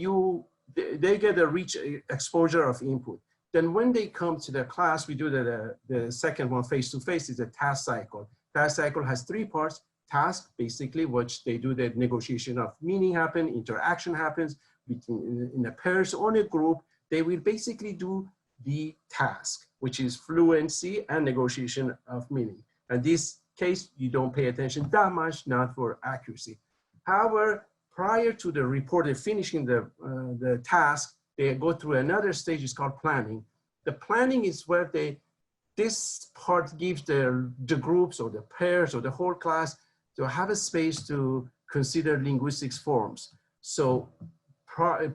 they get a rich exposure of input. Then when they come to the class, we do the second one, face-to-face, is a task cycle. Task cycle has three parts. Task, basically, which they do the negotiation of meaning happen, interaction happens between in a pairs or in a group. They will basically do the task, which is fluency and negotiation of meaning. In this case, you don't pay attention that much, not for accuracy. However, prior to the report, finishing the task, they go through another stage, it's called planning. The planning is where this part gives the groups or the pairs or the whole class to have a space to consider linguistics forms. So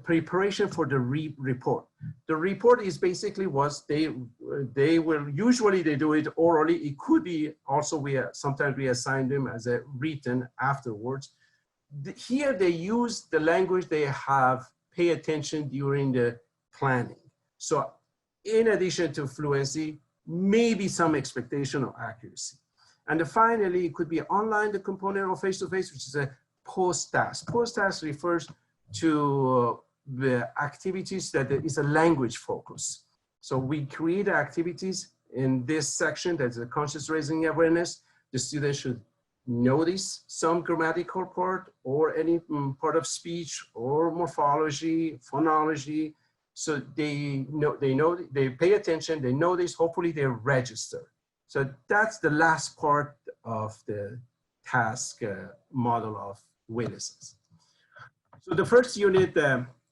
preparation for the report. The report is basically what they will, usually they do it orally. It could be also, sometimes we assign them as a written afterwards. Here they use the language they have pay attention during the planning. So in addition to fluency, maybe some expectation of accuracy. And finally, it could be online, the component, or face-to-face, which is a post-task. Post-task refers to the activities that is a language focus. So we create activities in this section, that's a conscious raising awareness. The student should notice some grammatical part or any part of speech or morphology, phonology. So they pay attention, they notice, hopefully they register. So that's the last part of the task model of Willis's. So the first unit,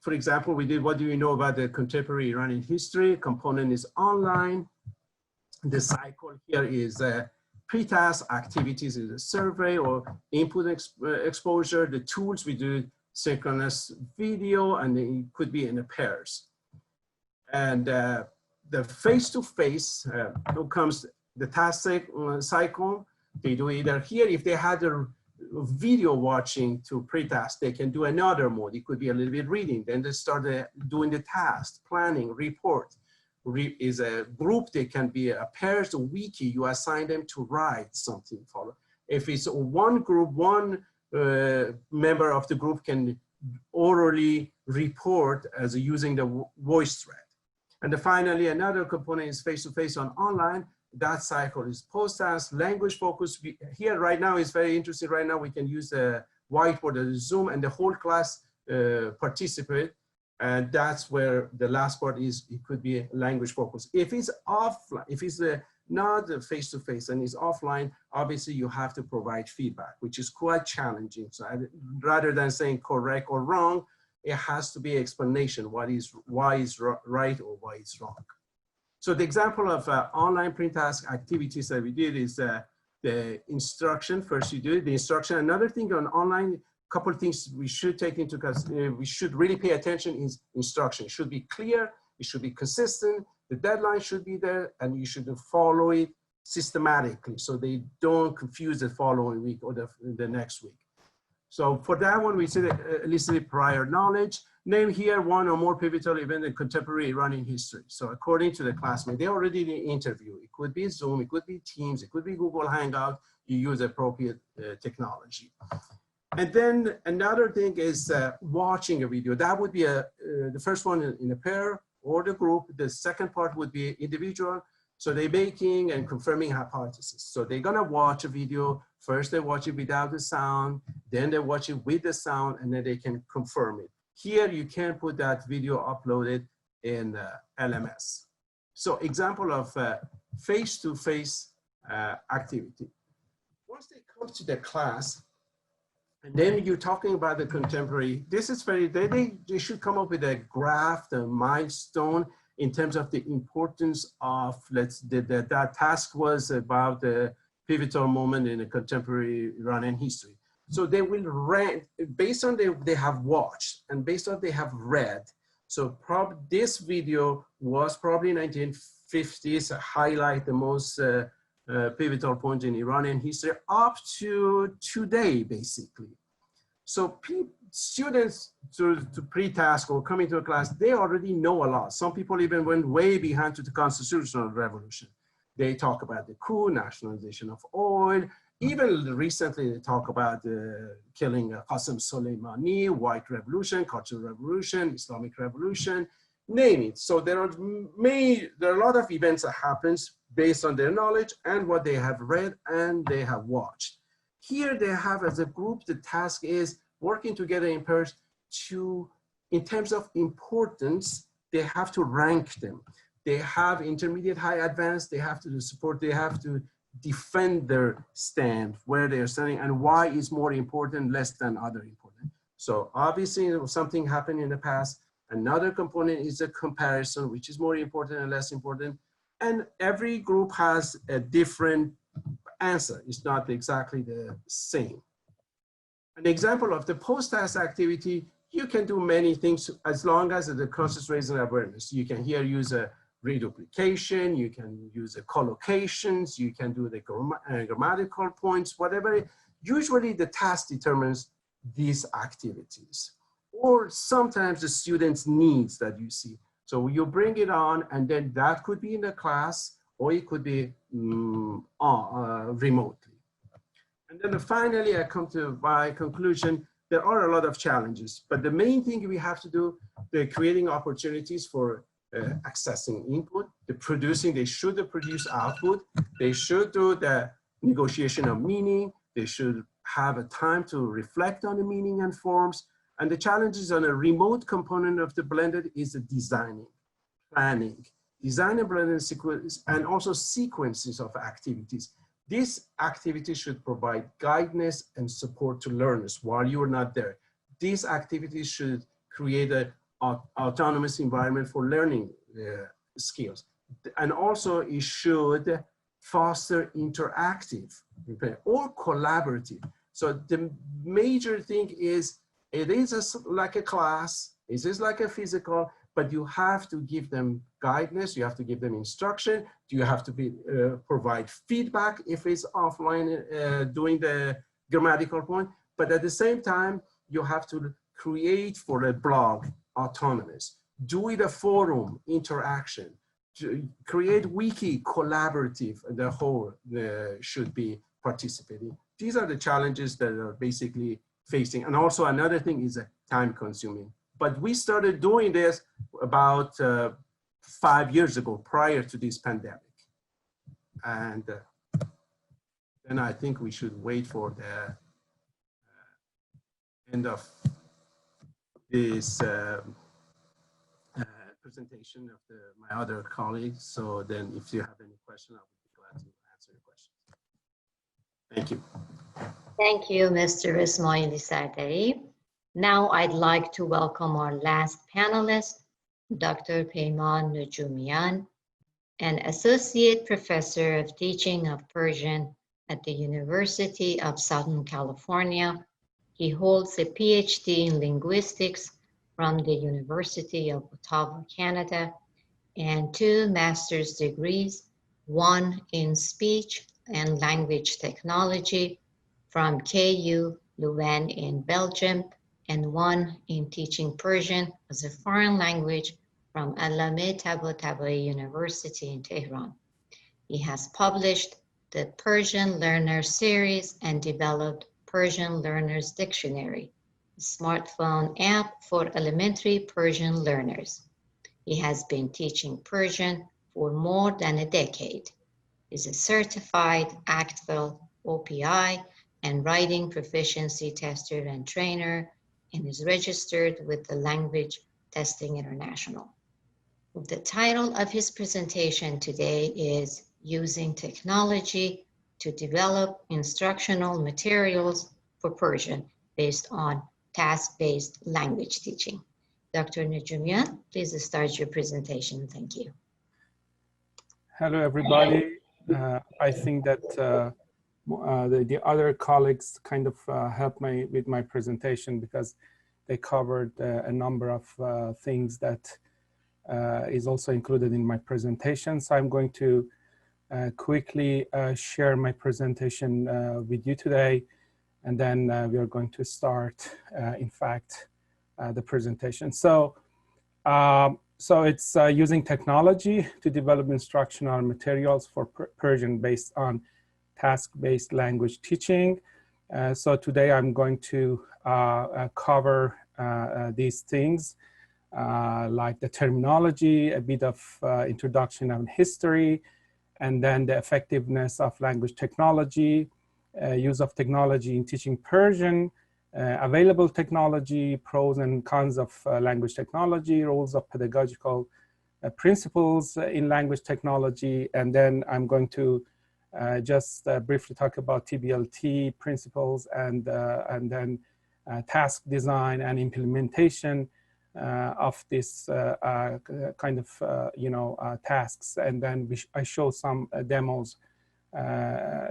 for example, we did, what do you know about the contemporary Iranian history? Component is online. The cycle here is pre-task activities, is a survey or input exposure. The tools, we do synchronous video, and it could be in a pairs. And the face-to-face comes the task cycle. They do either here, if they had a video watching to pre-task, they can do another mode. It could be a little bit reading. Then they start doing the task, planning, report. Is a group, they can be a pairs, a wiki, you assign them to write something. If it's one group, one member of the group can orally report as using the voice thread. And then finally, another component is face-to-face on online. That cycle is post-task, language focus. Here right now is very interesting. Right now we can use the whiteboard or the Zoom and the whole class participate. And that's where the last part is, it could be a language focus. If it's offline, if it's not face-to-face and it's offline, obviously you have to provide feedback, which is quite challenging. So rather than saying correct or wrong, it has to be explanation why is right or why is wrong. So the example of online print task activities that we did is the instruction. First you do the instruction. Another thing on online, couple of things we should take into consideration, we should really pay attention is instruction. It should be clear, it should be consistent, the deadline should be there, and you should follow it systematically so they don't confuse the following week or the next week. So for that one, we said elicit prior knowledge. Name here one or more pivotal event in contemporary Iranian history. So according to the classmate, they already did an interview. It could be Zoom, it could be Teams, it could be Google Hangout. You use appropriate technology. And then another thing is watching a video. That would be the first one in a pair or the group. The second part would be individual. So they're making and confirming hypothesis. So they're gonna watch a video. First they watch it without the sound, then they watch it with the sound, and then they can confirm it. Here you can put that video uploaded in LMS. So example of face-to-face activity. Once they come to the class, and then you're talking about the contemporary, this is very, they should come up with a graph, the milestone in terms of the importance of, that task was about the pivotal moment in a contemporary Iranian history. So they will rank, based on they have watched and based on they have read. So this video was probably 1950s, highlight the most pivotal point in Iranian history up to today, basically. So students to pre-task or coming to a class, they already know a lot. Some people even went way behind to the constitutional revolution. They talk about the coup, nationalization of oil. Even recently, they talk about the killing Qasem Soleimani, white revolution, cultural revolution, Islamic revolution, name it. So there are a lot of events that happens based on their knowledge and what they have read and they have watched. Here they have as a group, the task is working together in pairs to, in terms of importance, they have to rank them. They have intermediate, high, advanced, they have to support, they have to defend their stand, where they are standing and why is more important, less than other important. So obviously something happened in the past. Another component is a comparison, which is more important and less important. And every group has a different answer. It's not exactly the same. An example of the post-task activity, you can do many things as long as the concept raising awareness. You can here use a reduplication, you can use the collocations, you can do the grammatical points, whatever. Usually the task determines these activities. Or sometimes the student's needs that you see. So you bring it on and then that could be in the class or it could be remotely. And then finally, I come to my conclusion. There are a lot of challenges, but the main thing we have to do, they're creating opportunities for accessing input, the producing, they should produce output, they should do the negotiation of meaning, they should have a time to reflect on the meaning and forms. And the challenges on a remote component of the blended is the designing, planning, design and blended sequence, and also sequences of activities. These activities should provide guidance and support to learners while you are not there. These activities should create an autonomous environment for learning skills. And also it should foster interactive or collaborative. So the major thing is, it is like a class, it is like a physical, but you have to give them guidance, you have to give them instruction, you have to provide feedback if it's offline doing the grammatical point, but at the same time, you have to create for a blog, autonomous, do it a forum, interaction, to create wiki, collaborative, the whole should be participating. these are the challenges that are basically facing. And also another thing is time consuming. But we started doing this about 5 years ago, prior to this pandemic. And then I think we should wait for the end of this presentation of my other colleagues. So then if you have any question, I would be glad to answer your questions. Thank you. Thank you, Mr. Ismaili Sadeh. Now I'd like to welcome our last panelist, Dr. Peyman Najumian, an Associate Professor of Teaching of Persian at the University of Southern California. He holds a PhD in linguistics from the University of Ottawa, Canada, and 2 master's degrees, one in speech and language technology from KU Leuven in Belgium, and one in teaching Persian as a foreign language from Allame Tabatabai University in Tehran. He has published the Persian Learner Series and developed Persian Learners Dictionary, a smartphone app for elementary Persian learners. He has been teaching Persian for more than a decade. He's a certified ACTFL OPI and writing proficiency tester and trainer, and is registered with the Language Testing International. The title of his presentation today is Using Technology to Develop Instructional Materials for Persian based on Task-Based Language Teaching. Dr. Najumian, please start your presentation. Thank you. Hello, everybody. I think that the other colleagues kind of helped me with my presentation because they covered a number of things that is also included in my presentation. So I'm going to quickly share my presentation with you today, and then we are going to start, in fact, the presentation. So it's using technology to develop instructional materials for Persian based on task-based language teaching. So today I'm going to cover these things like the terminology, a bit of introduction and history, and then the effectiveness of language technology, use of technology in teaching Persian, available technology, pros and cons of language technology, roles of pedagogical principles in language technology, and then I'm going to just briefly talk about TBLT principles and then task design and implementation of this kind of tasks, and then I show some demos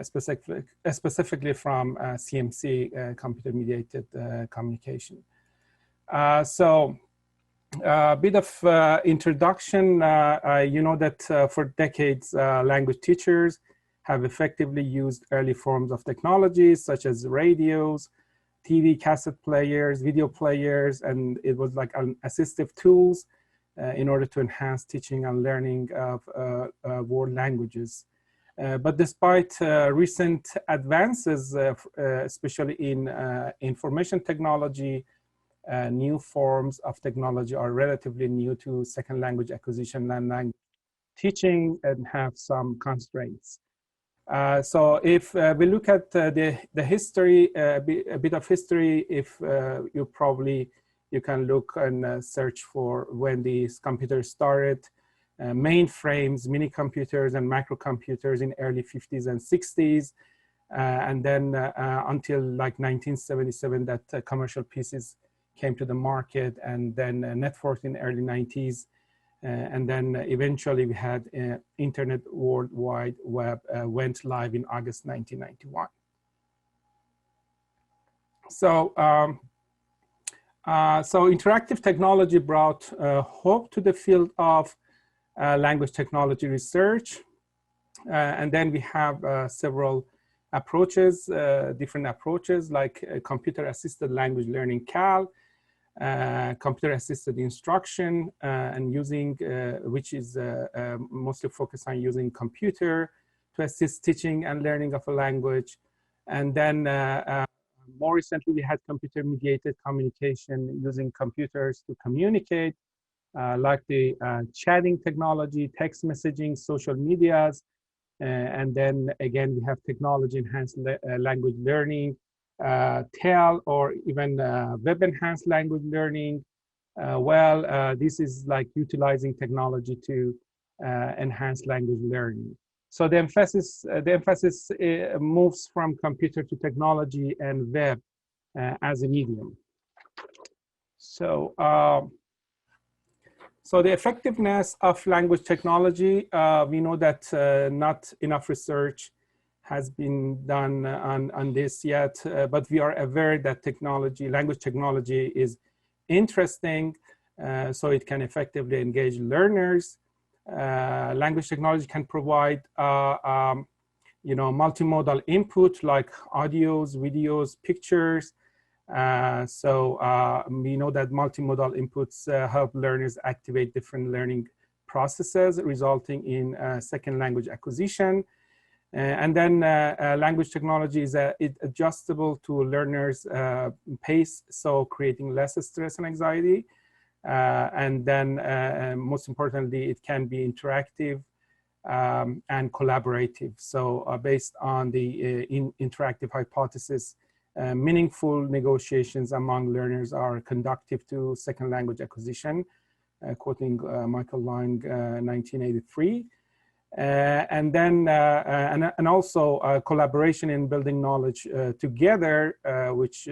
specifically from CMC, computer-mediated communication. So a bit of introduction. You know that for decades, language teachers have effectively used early forms of technologies such as radios, TV cassette players, video players, and it was like an assistive tools in order to enhance teaching and learning of world languages. But despite recent advances, especially in information technology, new forms of technology are relatively new to second language acquisition and language teaching and have some constraints. So if we look at the history, a bit of history, if you can look and search for when these computers started, mainframes, mini computers and microcomputers in early 50s and 60s. And then until like 1977 that commercial PCs came to the market, and then networked in early 90s. And then eventually we had Internet World Wide Web went live in August 1991. So, so interactive technology brought hope to the field of language technology research. And then we have several approaches, different approaches like computer-assisted language learning, CAL, computer-assisted instruction, and using, which is mostly focused on using computer to assist teaching and learning of a language, And then more recently, we had computer-mediated communication using computers to communicate, like the chatting technology, text messaging, social medias. And then again, we have technology-enhanced language learning, TEL, or even web-enhanced language learning. This is like utilizing technology to enhance language learning. So the emphasis moves from computer to technology and web as a medium. So, so the effectiveness of language technology, we know that not enough research has been done on this yet, but we are aware that language technology is interesting, so it can effectively engage learners. Language technology can provide multimodal input like audios, videos, pictures. We know that multimodal inputs help learners activate different learning processes, resulting in second language acquisition. And then language technology is adjustable to learners' pace, so creating less stress and anxiety. And then most importantly, it can be interactive and collaborative. So based on the interactive hypothesis, meaningful negotiations among learners are conducive to second language acquisition, quoting Michael Lang, 1983. And then, and also collaboration in building knowledge together, which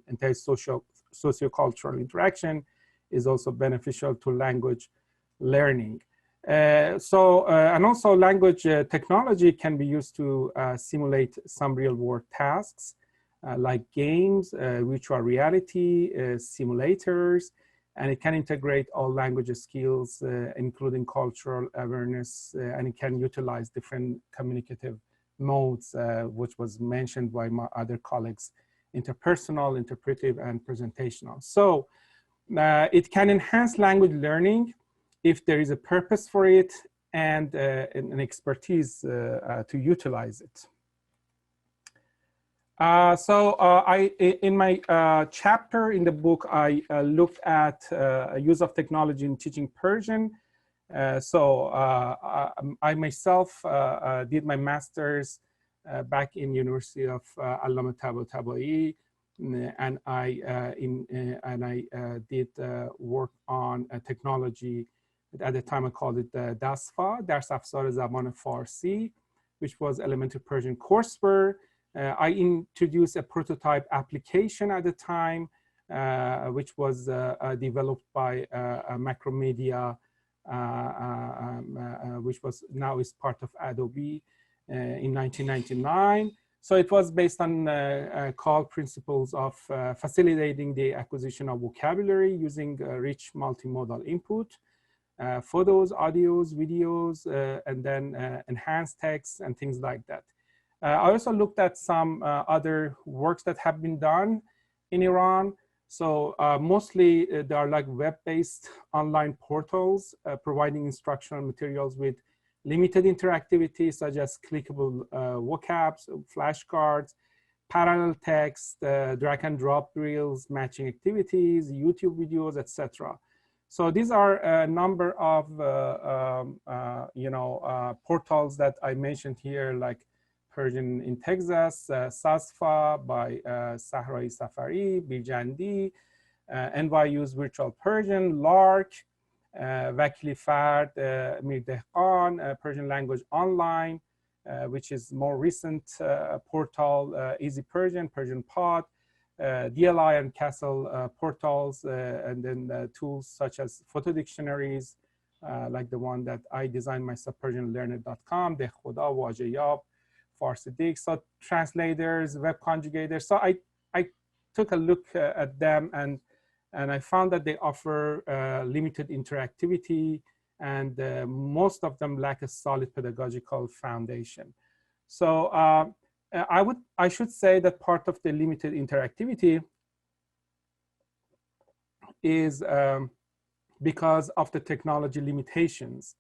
entails socio-cultural interaction, is also beneficial to language learning. And also language technology can be used to simulate some real-world tasks, like games, virtual reality, simulators, and it can integrate all language skills, including cultural awareness, and it can utilize different communicative modes, which was mentioned by my other colleagues, interpersonal, interpretive, and presentational. So it can enhance language learning if there is a purpose for it and an expertise to utilize it. In my chapter in the book, I looked at use of technology in teaching Persian. I myself did my master's back in University of Allama Tabatabai, and I did work on technology. At the time, I called it DASFA, Dars Afzar Zaban Farsi, which was elementary Persian courseware. I introduced a prototype application at the time, which was developed by Macromedia, which was now is part of Adobe in 1999. So it was based on core principles of facilitating the acquisition of vocabulary using rich multimodal input, photos, audios, videos, and then enhanced text and things like that. I also looked at some other works that have been done in Iran. So mostly they are like web-based online portals providing instructional materials with limited interactivity, such as clickable vocabs, flashcards, parallel text, drag and drop drills, matching activities, YouTube videos, etc. So these are a number of portals that I mentioned here, like Persian in Texas, SASFA by Sahrai Safari, Birjandi, NYU's Virtual Persian, LARC, Vakili Fard, Mir Dehqan, Persian Language Online, which is more recent portal, Easy Persian, Persian Pod, DLI and Castle portals, and then tools such as photo dictionaries, like the one that I designed myself, PersianLearner.com, Dekhoda, Wajeyab, Farsi, so translators, web conjugators. So I took a look at them and I found that they offer limited interactivity, and most of them lack a solid pedagogical foundation. So I should say that part of the limited interactivity is because of the technology limitations.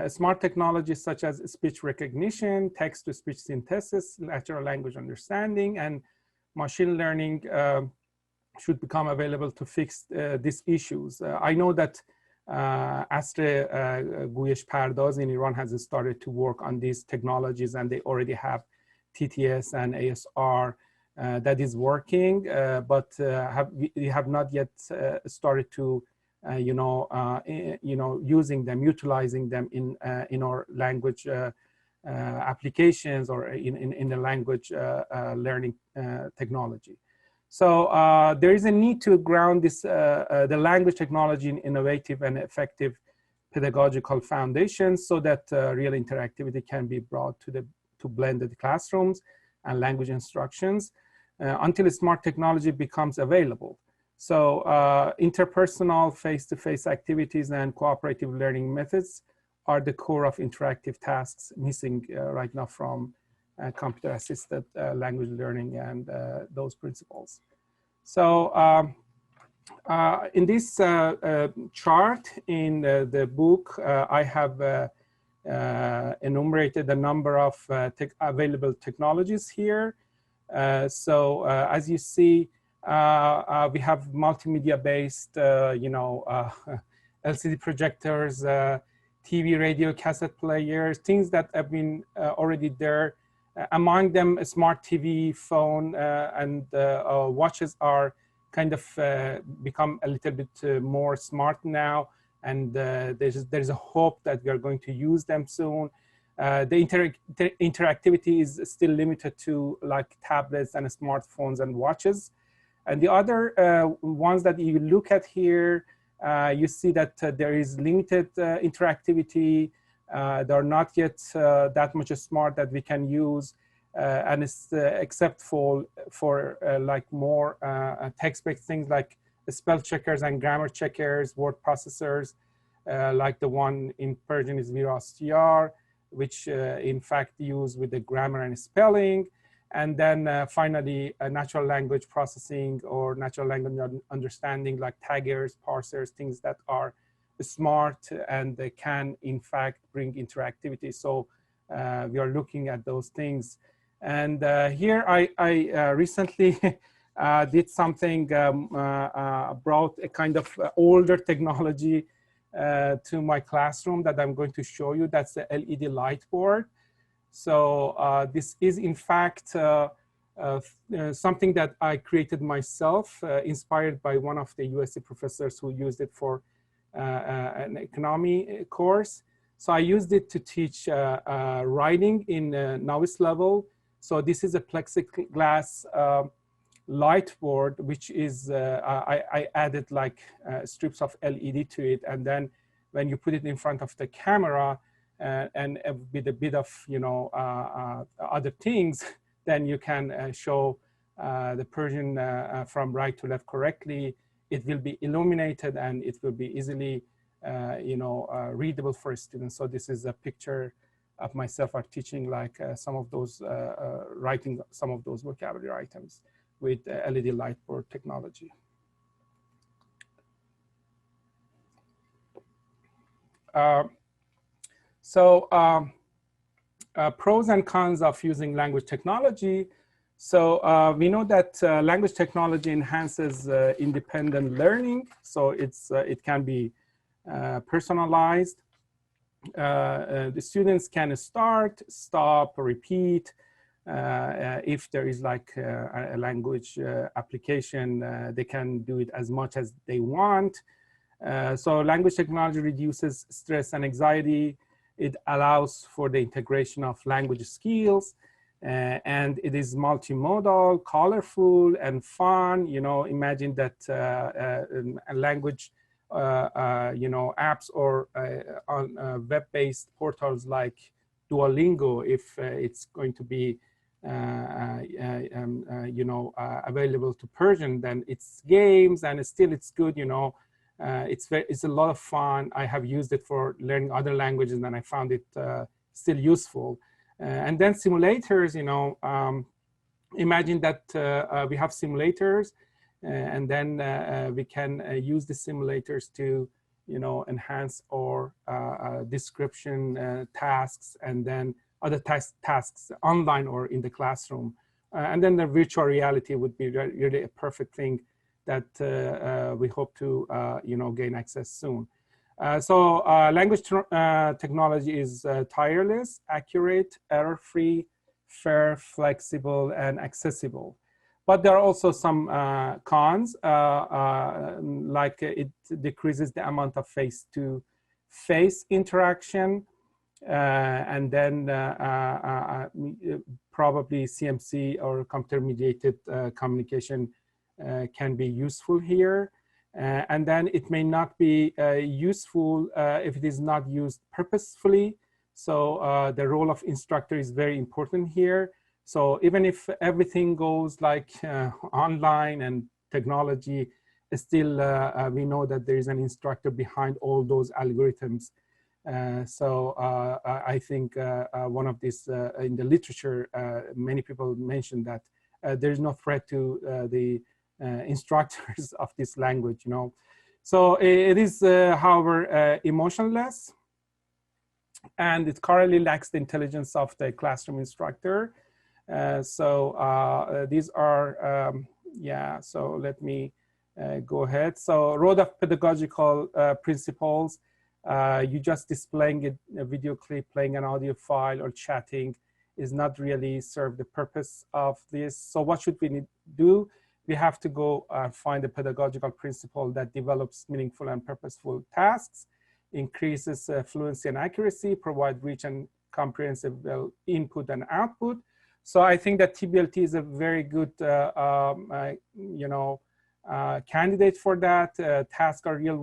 Smart technologies such as speech recognition, text-to-speech synthesis, natural language understanding, and machine learning should become available to fix these issues. I know that عصر گویش پرداز in Iran has started to work on these technologies, and they already have TTS and ASR that is working, but we have not yet started to using them, utilizing them in our language applications or in the language learning technology. So there is a need to ground this the language technology in innovative and effective pedagogical foundations, so that real interactivity can be brought to blended classrooms and language instructions until smart technology becomes available. So interpersonal face-to-face activities and cooperative learning methods are the core of interactive tasks missing right now from computer-assisted language learning and those principles. So in this chart in the book, I have enumerated a number of available technologies here. So as you see, we have multimedia-based, LCD projectors, TV, radio, cassette players, things that have been already there. Among them, a smart TV, phone, and watches are kind of become a little bit more smart now. And there's a hope that we are going to use them soon. The interactivity is still limited to like tablets and smartphones and watches. And the other ones that you look at here, you see that there is limited interactivity. They're not yet that much smart that we can use, and it's except for like more text-based things like spell checkers and grammar checkers, word processors, like the one in Persian is VRSTR, which in fact use with the grammar and spelling. And then finally, natural language processing or natural language understanding like taggers, parsers, things that are smart and they can in fact bring interactivity. So we are looking at those things. And here I recently did something, brought a kind of older technology to my classroom that I'm going to show you. That's the LED light board. So this is in fact something that I created myself, inspired by one of the USC professors who used it for an economy course. So I used it to teach writing in novice level. So this is a plexiglass light board, which is, I added like strips of LED to it. And then when you put it in front of the camera, and with a bit of, other things, then you can show the Persian from right to left correctly. It will be illuminated and it will be easily, readable for a student. So this is a picture of myself teaching like some of those, writing some of those vocabulary items with LED light board technology. Pros and cons of using language technology. So we know that language technology enhances independent learning. So it can be personalized. The students can start, stop, repeat. If there is like a language application, they can do it as much as they want. So language technology reduces stress and anxiety. It allows for the integration of language skills, and it is multimodal, colorful, and fun. Imagine that a language, apps or on web-based portals like Duolingo, if it's going to be, available to Persian, then it's games and still it's good, it's a lot of fun. I have used it for learning other languages and I found it still useful. And then simulators, imagine that we have simulators and then we can use the simulators to enhance or description tasks, and then other tasks online or in the classroom. And then the virtual reality would be really a perfect thing that we hope to gain access soon. So language technology is tireless, accurate, error-free, fair, flexible, and accessible. But there are also some cons, like it decreases the amount of face-to-face interaction, and then probably CMC or computer-mediated communication can be useful here. And then it may not be useful if it is not used purposefully. So the role of instructor is very important here. So even if everything goes like online and technology, still we know that there is an instructor behind all those algorithms. So I think one of these in the literature, many people mentioned that there is no threat to the instructors of this language, So it is, however, emotionless, and it currently lacks the intelligence of the classroom instructor. So these are, so let me go ahead. So road of pedagogical principles, you just displaying a video clip, playing an audio file, or chatting is not really serve the purpose of this. So what should we do? We have to go find a pedagogical principle that develops meaningful and purposeful tasks, increases fluency and accuracy, provide rich and comprehensible input and output. So I think that TBLT is a very good, candidate for that. Tasks are real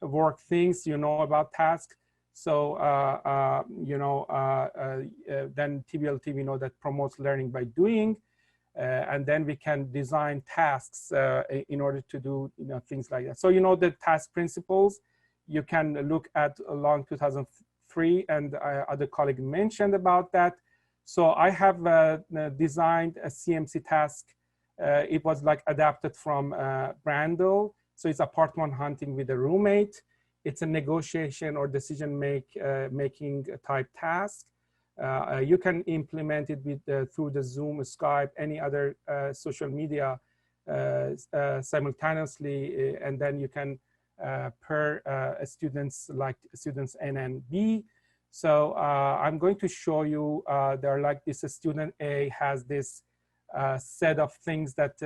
work things, about tasks. So, then TBLT, we know that promotes learning by doing. And then we can design tasks in order to do things like that. So the task principles you can look at along 2003, and other colleagues mentioned about that. So I have designed a CMC task. It was like adapted from Brandel. So it's apartment hunting with a roommate. It's a negotiation or decision making type task. You can implement it with through the Zoom, Skype, any other social media simultaneously, and then you can pair students like students N and B. So I'm going to show you, there are like this student A has this set of things that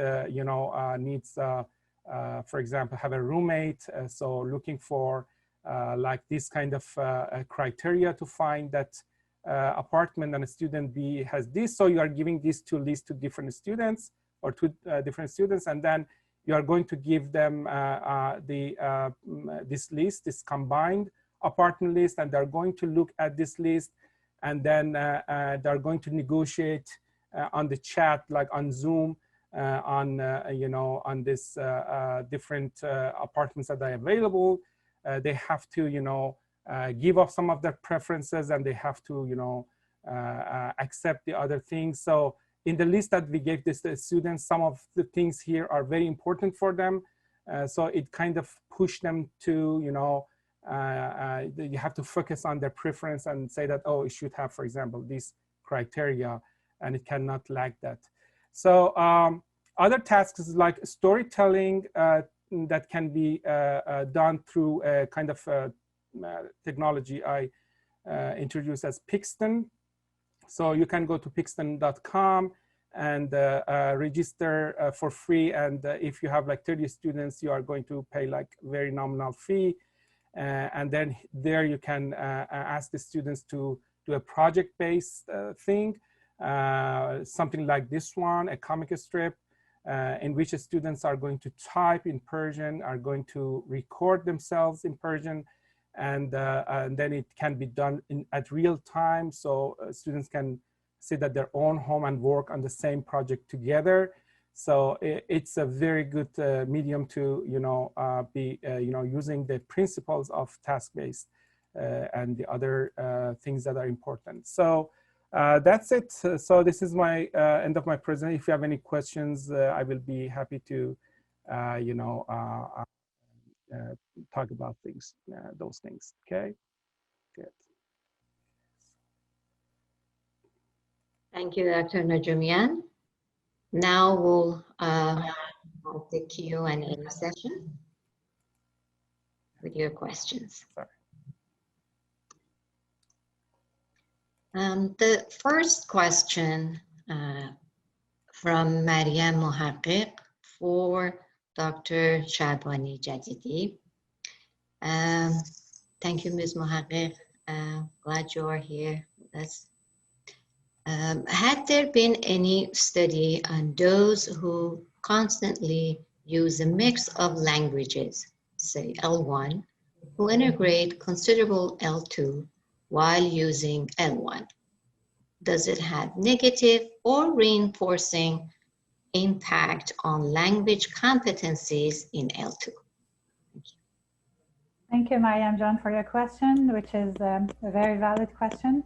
needs, for example, have a roommate. So looking for like this kind of criteria to find that apartment, and a student B has this. So you are giving these two lists to different students, or to different students, and then you are going to give them this list, this combined apartment list, and they're going to look at this list, and then they're going to negotiate on the chat, like on Zoom, on this different apartments that are available. They have to, give up some of their preferences, and they have to, accept the other things. So in the list that we gave this to students, some of the things here are very important for them. So it kind of pushed them to, you have to focus on their preference and say that, oh, it should have, for example, this criteria, and it cannot lack that. So other tasks like storytelling that can be done through a kind of technology I introduced as Pixton. So you can go to pixton.com and register for free. And if you have like 30 students, you are going to pay like very nominal fee. And then there you can ask the students to do a project-based thing, something like this one, a comic strip, in which students are going to type in Persian, are going to record themselves in Persian, and then it can be done at real time. So students can sit at their own home and work on the same project together. So it's a very good medium to, be, using the principles of task-based and the other things that are important. So that's it. So this is my end of my presentation. If you have any questions, I will be happy to, talk about things, those things. Okay, good. Thank you, Dr. Najumian. Now we'll have the Q&A session with your questions. Sorry. The first question from Mariam Mohaqiq for Dr. Shabani Jadidi. Thank you, Ms. Mohaqiq. Glad you are here with us. Had there been any study on those who constantly use a mix of languages, say L1, who integrate considerable L2 while using L1? Does it have negative or reinforcing impact on language competencies in L2? Thank you, Mariam John, for your question, which is a very valid question.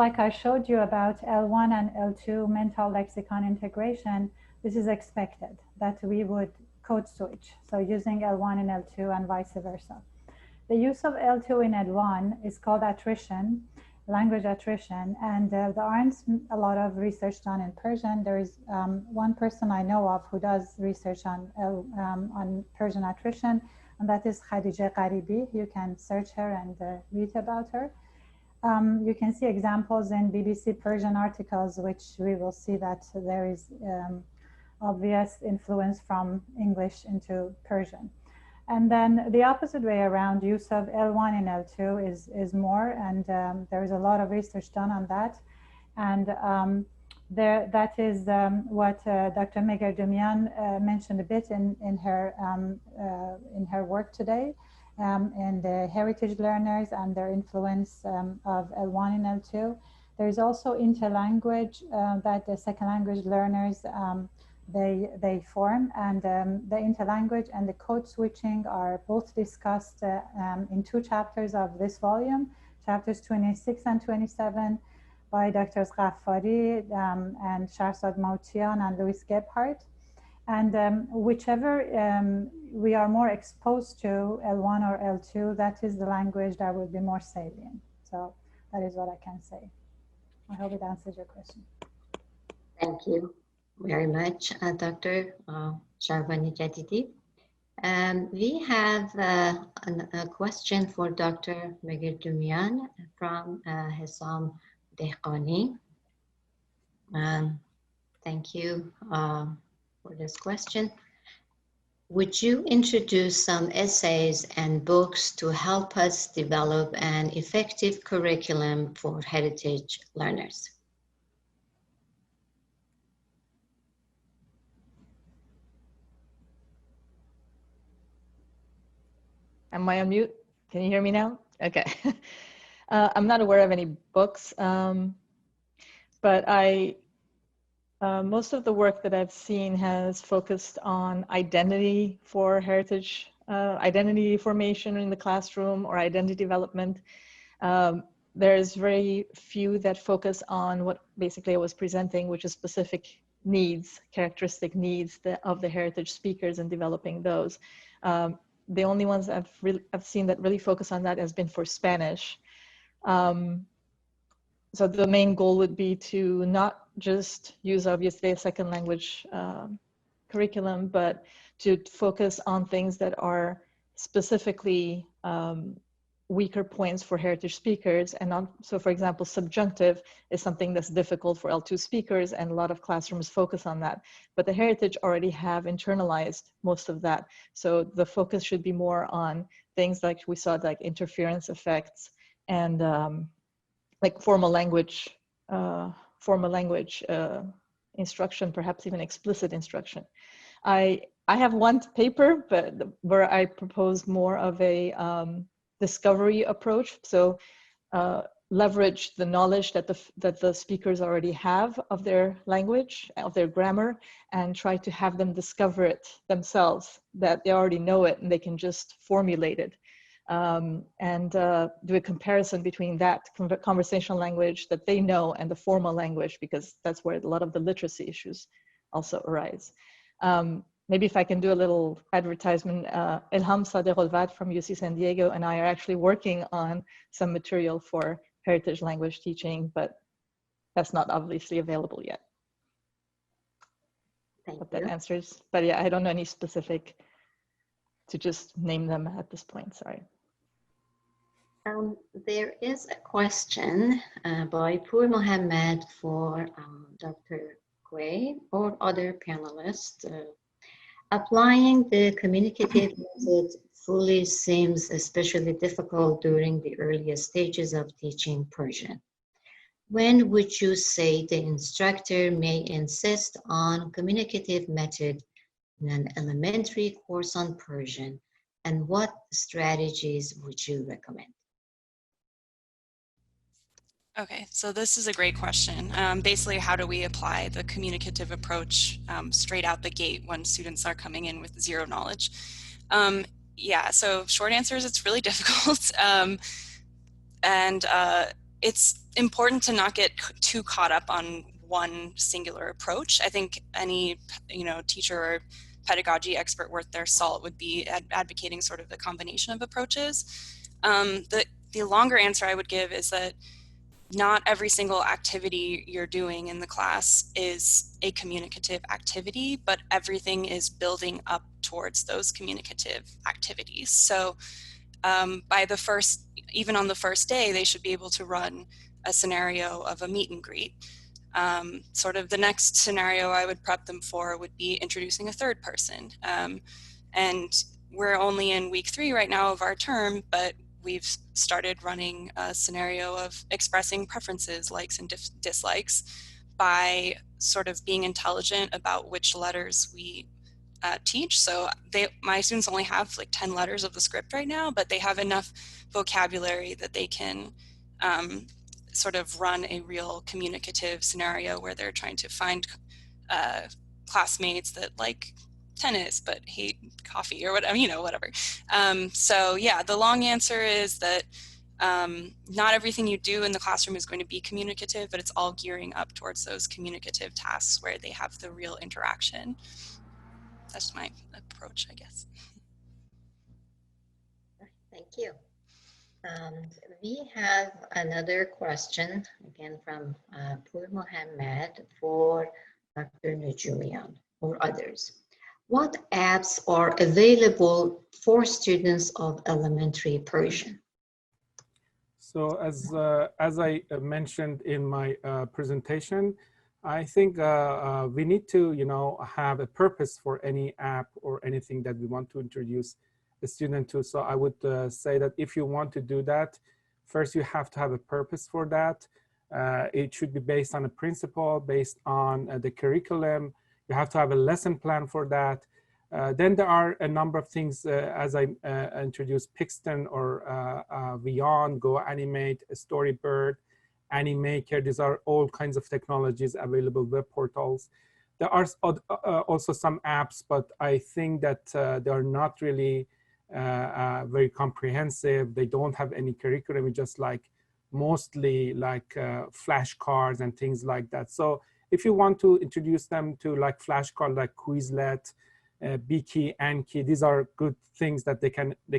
Like I showed you about L1 and L2 mental lexicon integration, this is expected that we would code switch. So using L1 in L2 and vice versa. The use of L2 in L1 is called attrition, language attrition, and there aren't a lot of research done in Persian. There is one person I know of who does research on Persian attrition, and that is Khadija Gharibi. You can search her and read about her. You can see examples in BBC Persian articles, which we will see that there is obvious influence from English into Persian. And then the opposite way around, use of L1 in L2 is more, and there is a lot of research done on that. And that is what Dr. Megherdoumian mentioned a bit in her work today, and the heritage learners and their influence of L1 and L2. There is also interlanguage that the second language learners they form, and the interlanguage and the code switching are both discussed in 2 chapters of this volume, chapters 26 and 27 by Drs. Ghaffari and Shahrzad Moutian and Louis Gebhardt. And whichever we are more exposed to, L1 or L2, that is the language that will be more salient. So that is what I can say. I hope it answers your question. Thank you very much, Dr. Shabani Jadidi. We have a question for Dr. Megherdoumian from Hesam Dehqani. Thank you for this question. Would you introduce some essays and books to help us develop an effective curriculum for heritage learners? Am I on mute? Can you hear me now? Okay. I'm not aware of any books, but most of the work that I've seen has focused on identity for heritage, identity formation in the classroom or identity development. There's very few that focus on what basically I was presenting, which is specific needs, characteristic needs of the heritage speakers and developing those. The only ones I've seen that really focus on that has been for Spanish. So the main goal would be to not just use obviously a second language curriculum, but to focus on things that are specifically weaker points for heritage speakers. And so for example, subjunctive is something that's difficult for L2 speakers, and a lot of classrooms focus on that. But the heritage already have internalized most of that. So the focus should be more on things like we saw, like interference effects and like formal language instruction, perhaps even explicit instruction. I have one paper, but where I propose more of a discovery approach. So leverage the knowledge that the speakers already have of their language, of their grammar, and try to have them discover it themselves, that they already know it and they can just formulate it. And do a comparison between that conversational language that they know and the formal language, because that's where a lot of the literacy issues also arise. maybe if I can do a little advertisement, Ilham Sadegholvad from UC San Diego and I are actually working on some material for heritage language teaching, but that's not obviously available yet. Hope that answers, but yeah, I don't know any specific to just name them at this point, sorry. There is a question by Pur Mohammed for Dr. Quay or other panelists. Applying the communicative method fully seems especially difficult during the earliest stages of teaching Persian. When would you say the instructor may insist on communicative method in an elementary course on Persian, and what strategies would you recommend? Okay, so this is a great question. Basically, how do we apply the communicative approach straight out the gate when students are coming in with zero knowledge? Yeah, so short answer is it's really difficult. It's important to not get too caught up on one singular approach. I think any teacher or pedagogy expert worth their salt would be advocating sort of the combination of approaches. The longer answer I would give is that not every single activity you're doing in the class is a communicative activity, but everything is building up towards those communicative activities. So even on the first day, they should be able to run a scenario of a meet and greet. Sort of the next scenario I would prep them for would be introducing a third person. And we're only in week 3 right now of our term, but we've started running a scenario of expressing preferences, likes and dislikes by sort of being intelligent about which letters we teach. So my students only have like 10 letters of the script right now, but they have enough vocabulary that they can sort of run a real communicative scenario where they're trying to find classmates that like tennis but hate coffee or whatever, whatever. So yeah, the long answer is that not everything you do in the classroom is going to be communicative, but it's all gearing up towards those communicative tasks where they have the real interaction. That's my approach, I guess. Thank you. We have another question, again from Pur Mohammed for Dr. Najumian or others. What apps are available for students of elementary Persian? So as I mentioned in my presentation, I think we need to, have a purpose for any app or anything that we want to introduce the student to. So I would say that if you want to do that, first you have to have a purpose for that. It should be based on a principle, based on the curriculum. You have to have a lesson plan for that. Then there are a number of things, as I introduced, Pixton or Beyond, Go Animate, Storybird, Animaker. These are all kinds of technologies, available web portals. There are also some apps, but I think that they are not really very comprehensive. They don't have any curriculum. It's just like mostly like flashcards and things like that. So if you want to introduce them to like flashcard, like Quizlet, Biki, Anki, these are good things that they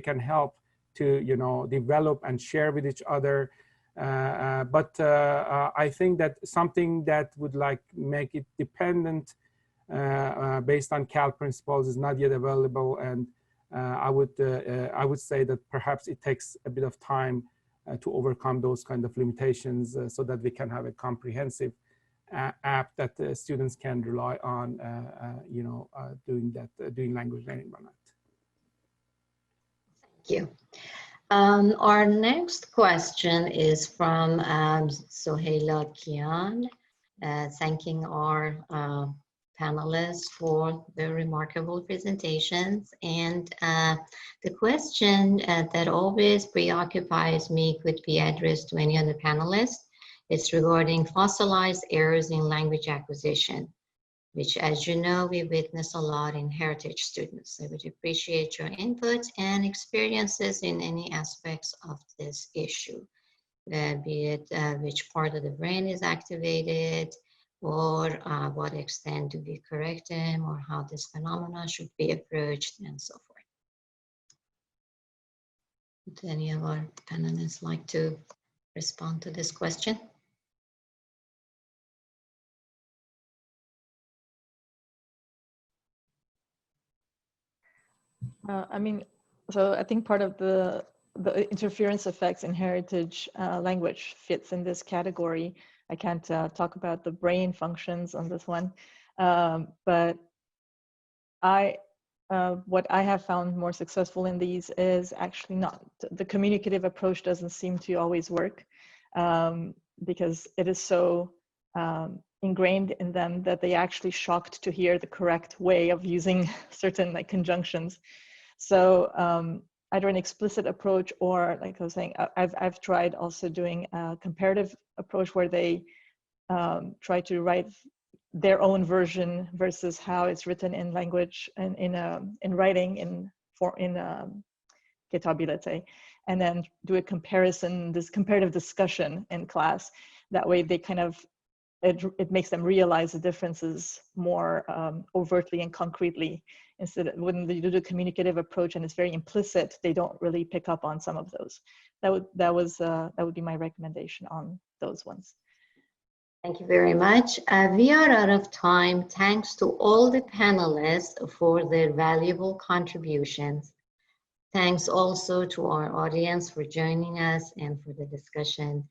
can help to develop and share with each other. But I think that something that would like make it dependent based on Cal principles is not yet available, and I would say that perhaps it takes a bit of time to overcome those kind of limitations so that we can have a comprehensive app that the students can rely on, doing language learning on that. Thank you. Our next question is from Sohaila Kian, thanking our panelists for their remarkable presentations. And the question that always preoccupies me could be addressed to any of the panelists. It's regarding fossilized errors in language acquisition, which, as you know, we witness a lot in heritage students. I would appreciate your input and experiences in any aspects of this issue, be it which part of the brain is activated, or what extent do we correct them, or how this phenomena should be approached, and so forth. Would any of our panelists like to respond to this question? I mean, so I think part of the interference effects in heritage language fits in this category. I can't talk about the brain functions on this one, but what I have found more successful in these is actually not, the communicative approach doesn't seem to always work because it is so ingrained in them that they actually shocked to hear the correct way of using certain like conjunctions. So either an explicit approach, or like I was saying, I've tried also doing a comparative approach where they try to write their own version versus how it's written in language and in writing in Kitab, let's say, and then do a comparison, this comparative discussion in class. That way they kind of, it makes them realize the differences more overtly and concretely, instead of when you do the communicative approach and it's very implicit, they don't really pick up on some of those. That would be my recommendation on those ones. Thank you very much. We are out of time. Thanks to all the panelists for their valuable contributions. Thanks also to our audience for joining us and for the discussion.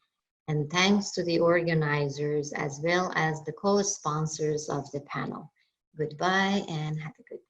And thanks to the organizers as well as the co-sponsors of the panel. Goodbye and have a good day.